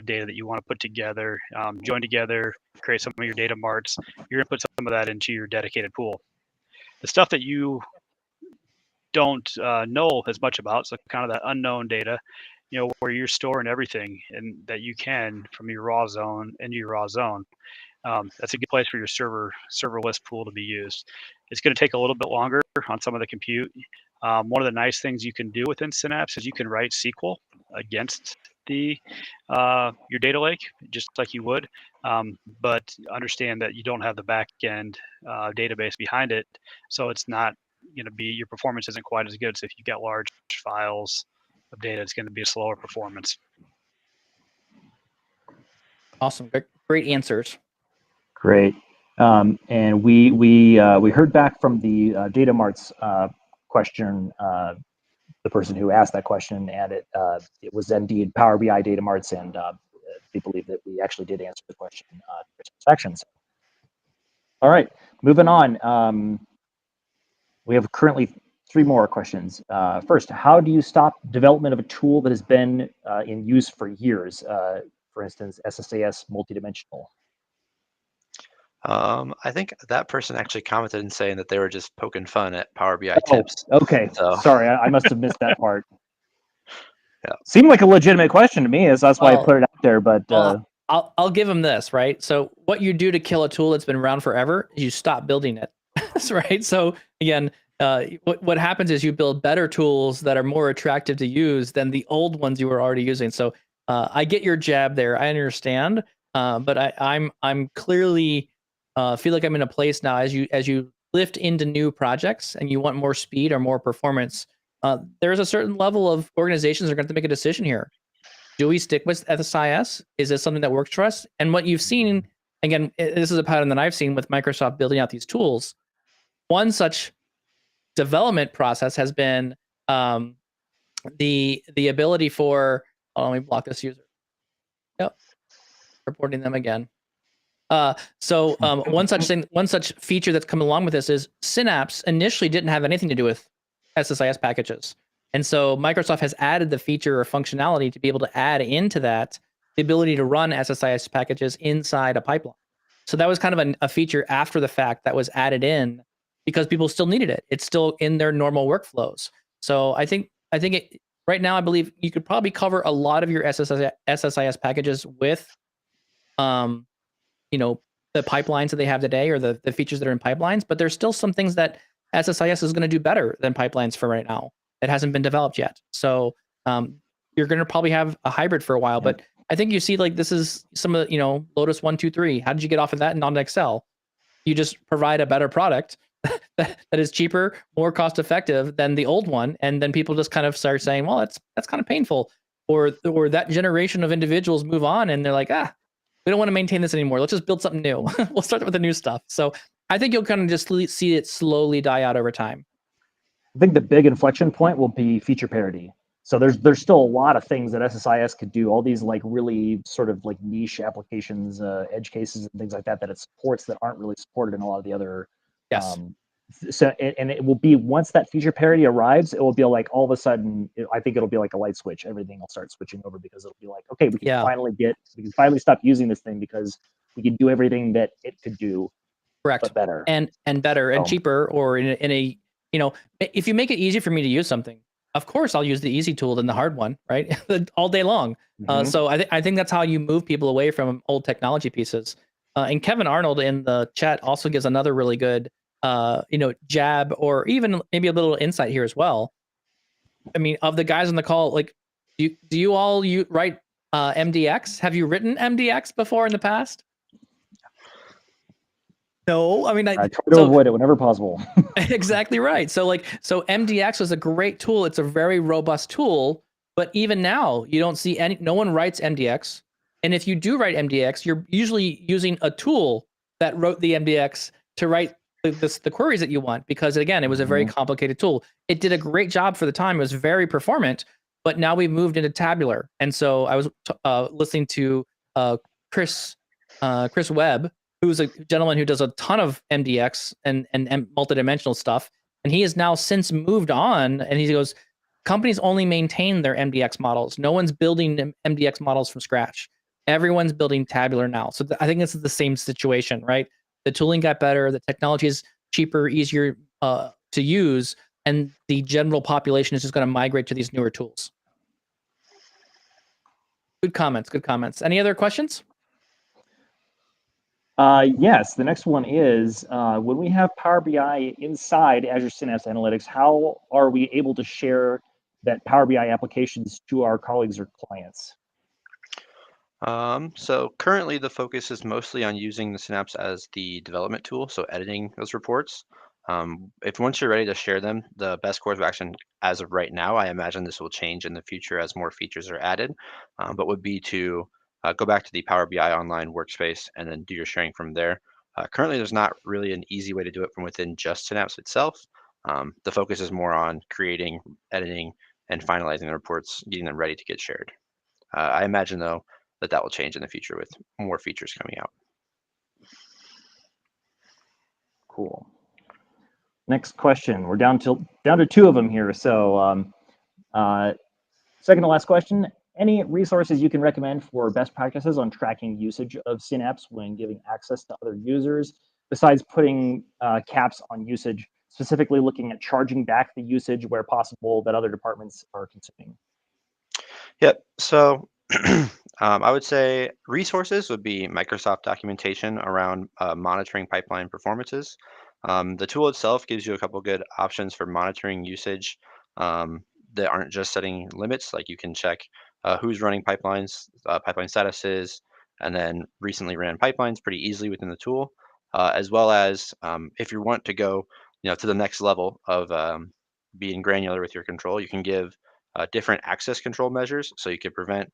S3: data that you want to put together, join together, create some of your data marts. You're going to put some of that into your dedicated pool. The stuff that you don't know as much about, so kind of that unknown data, where you're storing everything and that you can from your raw zone into your raw zone. That's a good place for your serverless pool to be used. It's going to take a little bit longer on some of the compute. One of the nice things you can do within Synapse is you can write SQL against your data lake, just like you would, but understand that you don't have the back end database behind it, so it's not going to be, your performance isn't quite as good. So if you've got large files of data, it's going to be a slower performance.
S1: Awesome, great answers.
S2: Great. And we heard back from the data marts question, the person who asked that question, and it was indeed Power BI data marts, and we believe that we actually did answer the question to your satisfaction. All right, moving on. We have currently 3 more questions. First, how do you stop development of a tool that has been in use for years? For instance, SSAS multidimensional.
S4: I think that person actually commented and saying that they were just poking fun at Power BI tips.
S2: Okay,
S4: So.
S2: Sorry, I must have missed that part.
S4: Yeah.
S2: Seemed like a legitimate question to me, so that's why I put it out there. But
S1: I'll give them this, right? So what you do to kill a tool that's been around forever is you stop building it. That's right. So again, what happens is you build better tools that are more attractive to use than the old ones you were already using. So I get your jab there. I understand, but I'm clearly feel like I'm in a place now as you lift into new projects and you want more speed or more performance. There's a certain level of organizations that are going to have to make a decision here. Do we stick with SSIS? Is this something that works for us? And what you've seen, again, this is a pattern that I've seen with Microsoft building out these tools. One such development process has been the ability for, let me block this user. Yep, reporting them again. So one such feature that's come along with this is Synapse initially didn't have anything to do with SSIS packages. And so Microsoft has added the feature or functionality to be able to add into that the ability to run SSIS packages inside a pipeline. So that was kind of a feature after the fact that was added in because people still needed it. It's still in their normal workflows. So I think right now, I believe you could probably cover a lot of your SSIS packages with, the pipelines that they have today or the features that are in pipelines. But there's still some things that SSIS is going to do better than pipelines for right now. It hasn't been developed yet. So you're going to probably have a hybrid for a while. But I think you see, like, this is some of the, Lotus 1, 2, 3. How did you get off of that and onto Excel? You just provide a better product that is cheaper, more cost effective than the old one. And then people just kind of start saying, well, that's kind of painful. Or that generation of individuals move on and they're like, we don't want to maintain this anymore. Let's just build something new. We'll start with the new stuff. So I think you'll kind of just see it slowly die out over time.
S2: I think the big inflection point will be feature parity. So there's still a lot of things that SSIS could do, all these like really sort of like niche applications, edge cases and things like that it supports that aren't really supported in a lot of the other.
S1: Yes.
S2: So and it will be, once that feature parity arrives, it will be like all of a sudden, I think it'll be like a light switch. Everything will start switching over because it'll be like, okay, we can finally stop using this thing because we can do everything that it could do.
S1: Correct.
S2: But better.
S1: And better and cheaper, or in a if you make it easy for me to use something, of course I'll use the easy tool than the hard one, right? All day long. So I think that's how you move people away from old technology pieces. And Kevin Arnold in the chat also gives another really good jab, or even maybe a little insight here as well. I mean, of the guys on the call, like, do you all write MDX? Have you written MDX before in the past? No, I mean, I try
S2: to avoid it whenever possible.
S1: Exactly right. So MDX was a great tool. It's a very robust tool, but even now you don't see no one writes MDX. And if you do write MDX, you're usually using a tool that wrote the MDX to write the queries that you want, because again, it was a very complicated tool. It did a great job for the time. It was very performant, but now we've moved into tabular. And so I was listening to Chris Webb, who's a gentleman who does a ton of MDX and multidimensional stuff. And he has now since moved on, and he goes, companies only maintain their MDX models. No one's building MDX models from scratch. Everyone's building tabular now. So I think this is the same situation, right? The tooling got better. The technology is cheaper, easier to use, and the general population is just going to migrate to these newer tools. Good comments. Good comments. Any other questions?
S2: Yes, the next one is, when we have Power BI inside Azure Synapse Analytics, how are we able to share that Power BI applications to our colleagues or clients?
S4: So currently the focus is mostly on using the Synapse as the development tool, so editing those reports. If once you're ready to share them, the best course of action as of right now, I imagine this will change in the future as more features are added, but would be to go back to the Power BI online workspace and then do your sharing from there. Currently, there's not really an easy way to do it from within just Synapse itself. The focus is more on creating, editing, and finalizing the reports, getting them ready to get shared. I imagine, though, that will change in the future with more features coming out.
S2: Cool. Next question. We're down to two of them here. So second to last question, any resources you can recommend for best practices on tracking usage of Synapse when giving access to other users, besides putting caps on usage, specifically looking at charging back the usage where possible that other departments are consuming?
S4: Yep. So I would say resources would be Microsoft documentation around monitoring pipeline performances. The tool itself gives you a couple good options for monitoring usage that aren't just setting limits. Like you can check who's running pipelines, pipeline statuses, and then recently ran pipelines pretty easily within the tool, as well as if you want to go, to the next level of being granular with your control, you can give different access control measures. So you could prevent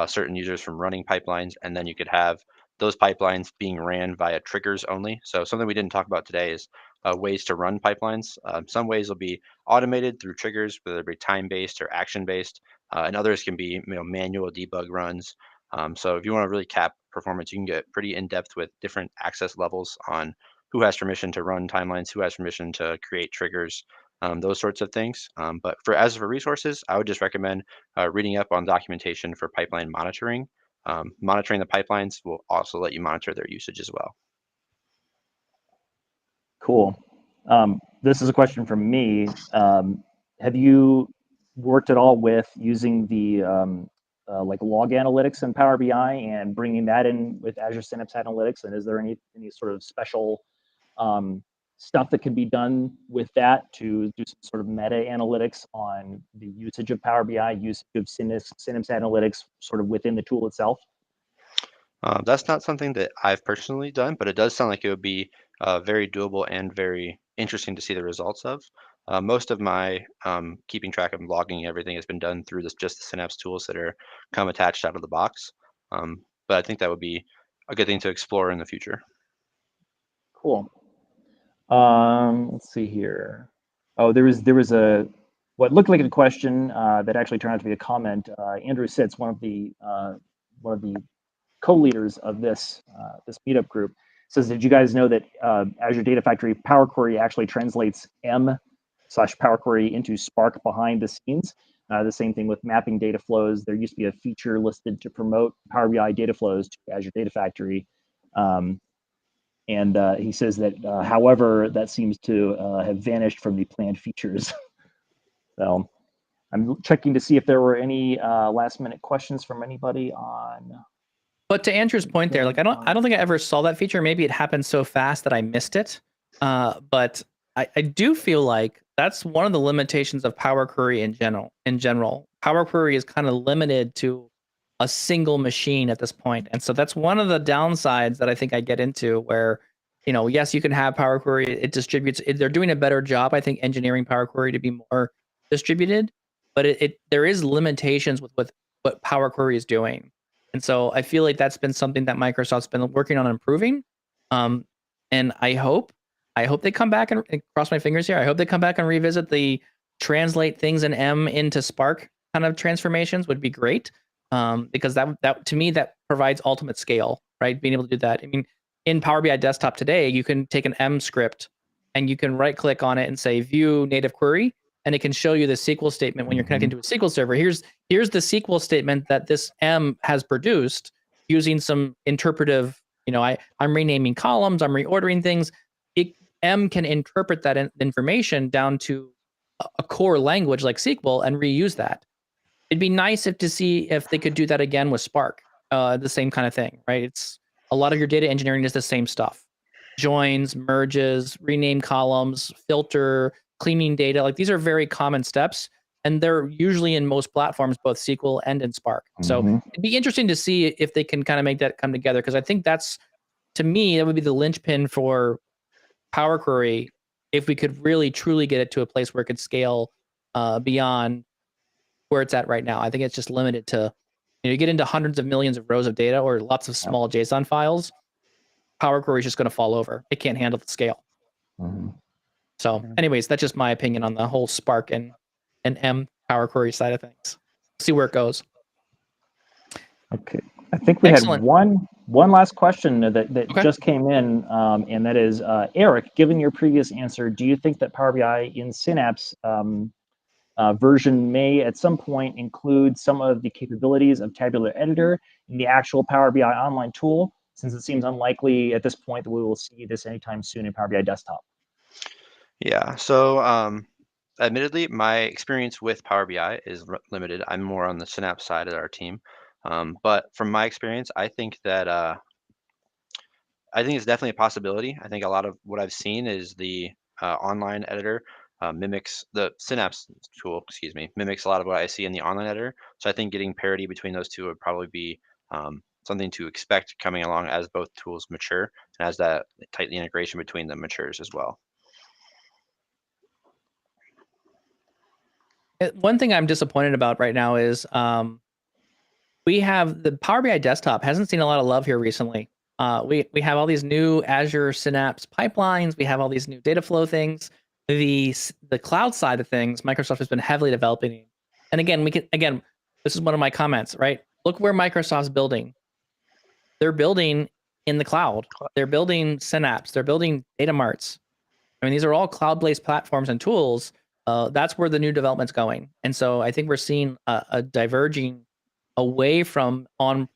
S4: certain users from running pipelines, and then you could have those pipelines being ran via triggers only. So something we didn't talk about today is ways to run pipelines. Some ways will be automated through triggers, whether it be time-based or action-based, and others can be manual debug runs. So if you want to really cap performance, you can get pretty in-depth with different access levels on who has permission to run timelines, who has permission to create triggers, those sorts of things. But as for resources, I would just recommend reading up on documentation for pipeline monitoring. Monitoring the pipelines will also let you monitor their usage as well.
S2: Cool. This is a question from me. Have you worked at all with using the like log analytics in Power BI and bringing that in with Azure Synapse Analytics? And is there any sort of special stuff that can be done with that to do some sort of meta analytics on the usage of Power BI, usage of Synapse Analytics sort of within the tool itself?
S4: That's not something that I've personally done, but it does sound like it would be very doable and very interesting to see the results of. Most of my keeping track of logging everything has been done through just the Synapse tools that are come attached out of the box. But I think that would be a good thing to explore in the future.
S2: Cool. Let's see here. Oh, there was a what looked like a question that actually turned out to be a comment. Andrew Sitz, one of the co-leaders of this meetup group, says, "Did you guys know that Azure Data Factory Power Query actually translates M/Power Query into Spark behind the scenes?" The same thing with mapping data flows. There used to be a feature listed to promote Power BI data flows to Azure Data Factory. And he says that, however, that seems to have vanished from the planned features. So I'm checking to see if there were any last minute questions from anybody on.
S1: But to Andrew's point there, like I don't think I ever saw that feature. Maybe it happened so fast that I missed it. But I do feel like that's one of the limitations of Power Query in general. Power Query is kind of limited to a single machine at this point. And so that's one of the downsides that I think I get into where, yes, you can have Power Query, it distributes, they're doing a better job, I think, engineering Power Query to be more distributed, but there is limitations with what Power Query is doing. And so I feel like that's been something that Microsoft's been working on improving. And I hope they come back and cross my fingers here. I hope they come back and revisit the translate things in M into Spark kind of transformations would be great. Because that to me, that provides ultimate scale, right? Being able to do that. I mean, in Power BI Desktop today, you can take an M script and you can right click on it and say view native query, and it can show you the SQL statement when you're connecting to a SQL server. Here's the SQL statement that this M has produced using some interpretive, I'm renaming columns, I'm reordering things. M can interpret that information down to a core language like SQL and reuse that. It'd be nice to see if they could do that again with Spark, the same kind of thing, right? It's a lot of your data engineering is the same stuff. Joins, merges, rename columns, filter, cleaning data. Like these are very common steps, and they're usually in most platforms, both SQL and in Spark. So it'd be interesting to see if they can kind of make that come together, because I think that's, to me, that would be the linchpin for Power Query if we could really truly get it to a place where it could scale beyond where it's at right now. I think it's just limited to, you get into hundreds of millions of rows of data or lots of small JSON files. Power Query is just going to fall over. It can't handle the scale. So anyways, that's just my opinion on the whole Spark and M Power Query side of things. See where it goes.
S2: Okay. I think we
S1: Excellent.
S2: had one last question that
S1: Okay.
S2: just came in, and that is, Eric, given your previous answer, do you think that Power BI in Synapse version may at some point include some of the capabilities of Tabular Editor in the actual Power BI online tool, since it seems unlikely at this point that we will see this anytime soon in Power BI Desktop?
S4: Yeah, so admittedly, my experience with Power BI is limited. I'm more on the Synapse side of our team. But from my experience, I think that I think it's definitely a possibility. I think a lot of what I've seen is the online editor mimics the Synapse tool, excuse me, mimics a lot of what I see in the online editor. So I think getting parity between those two would probably be something to expect coming along as both tools mature and as that tight integration between them matures as well.
S1: One thing I'm disappointed about right now is we have the Power BI Desktop hasn't seen a lot of love here recently. We have all these new Azure Synapse pipelines. We have all these new data flow things. The cloud side of things, Microsoft has been heavily developing. And again, this is one of my comments, right? Look where Microsoft's building. They're building in the cloud. They're building Synapse. They're building data marts. I mean, these are all cloud-based platforms and tools. That's where the new development's going. And so I think we're seeing a diverging away from on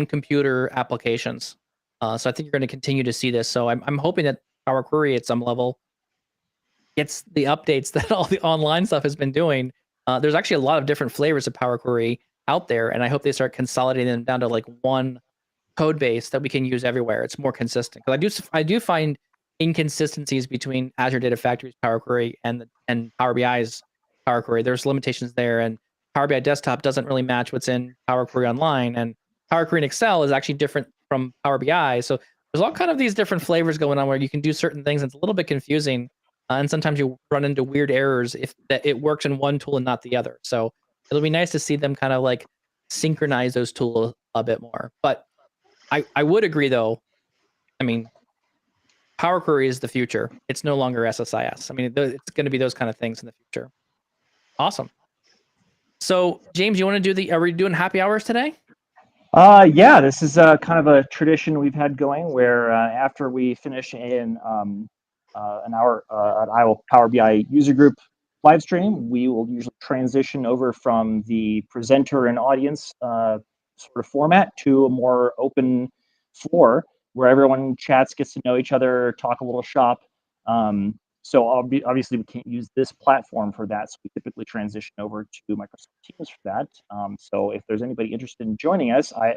S1: computer applications. So I think you're going to continue to see this. So I'm hoping that Power Query at some level gets the updates that all the online stuff has been doing. There's actually a lot of different flavors of Power Query out there, and I hope they start consolidating them down to like one code base that we can use everywhere. It's more consistent. Because I do find inconsistencies between Azure Data Factory's Power Query and Power BI's Power Query. There's limitations there, and Power BI Desktop doesn't really match what's in Power Query Online, and Power Query in Excel is actually different from Power BI. So there's all kind of these different flavors going on where you can do certain things. And it's a little bit confusing, and sometimes you run into weird errors if that it works in one tool and not the other. So it'll be nice to see them kind of like synchronize those tools a bit more. But I would agree, though. I mean, Power Query is the future. It's no longer SSIS. I mean, it's going to be those kind of things in the future. Awesome. So, James, you want to are we doing happy hours today?
S2: Yeah, this is kind of a tradition we've had going where after we finish an hour an IO Power BI user group live stream, we will usually transition over from the presenter and audience sort of format to a more open floor where everyone chats, gets to know each other, talk a little shop. So obviously we can't use this platform for that, so we typically transition over to Microsoft Teams for that. So if there's anybody interested in joining us, I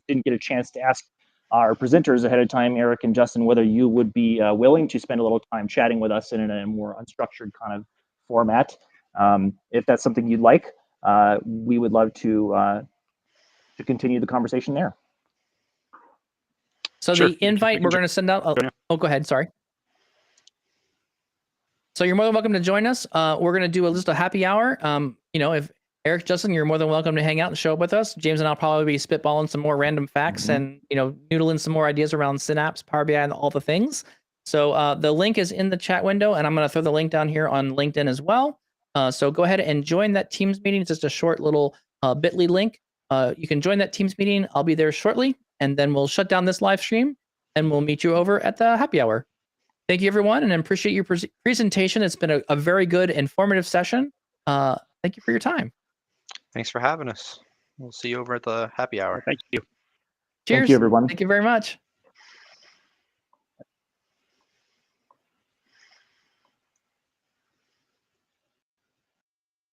S2: didn't get a chance to ask our presenters ahead of time, Eric and Justin, whether you would be willing to spend a little time chatting with us in a more unstructured kind of format. If that's something you'd like, we would love to continue the conversation there.
S1: So
S3: Sure.
S1: the invite we're going to send out. Oh, go ahead. Sorry. So you're more than welcome to join us. We're going to do just a happy hour. If Eric, Justin, you're more than welcome to hang out and show up with us. James and I'll probably be spitballing some more random facts and noodling some more ideas around Synapse, Power BI, and all the things. So the link is in the chat window, and I'm going to throw the link down here on LinkedIn as well. So go ahead and join that Teams meeting. It's just a short little bit.ly link. You can join that Teams meeting. I'll be there shortly, and then we'll shut down this live stream, and we'll meet you over at the happy hour. Thank you, everyone, and I appreciate your presentation. It's been a very good, informative session. Thank you for your time.
S4: Thanks for having us. We'll see you over at the happy hour.
S3: Thank you.
S1: Cheers.
S2: Thank you, everyone.
S1: Thank you very much.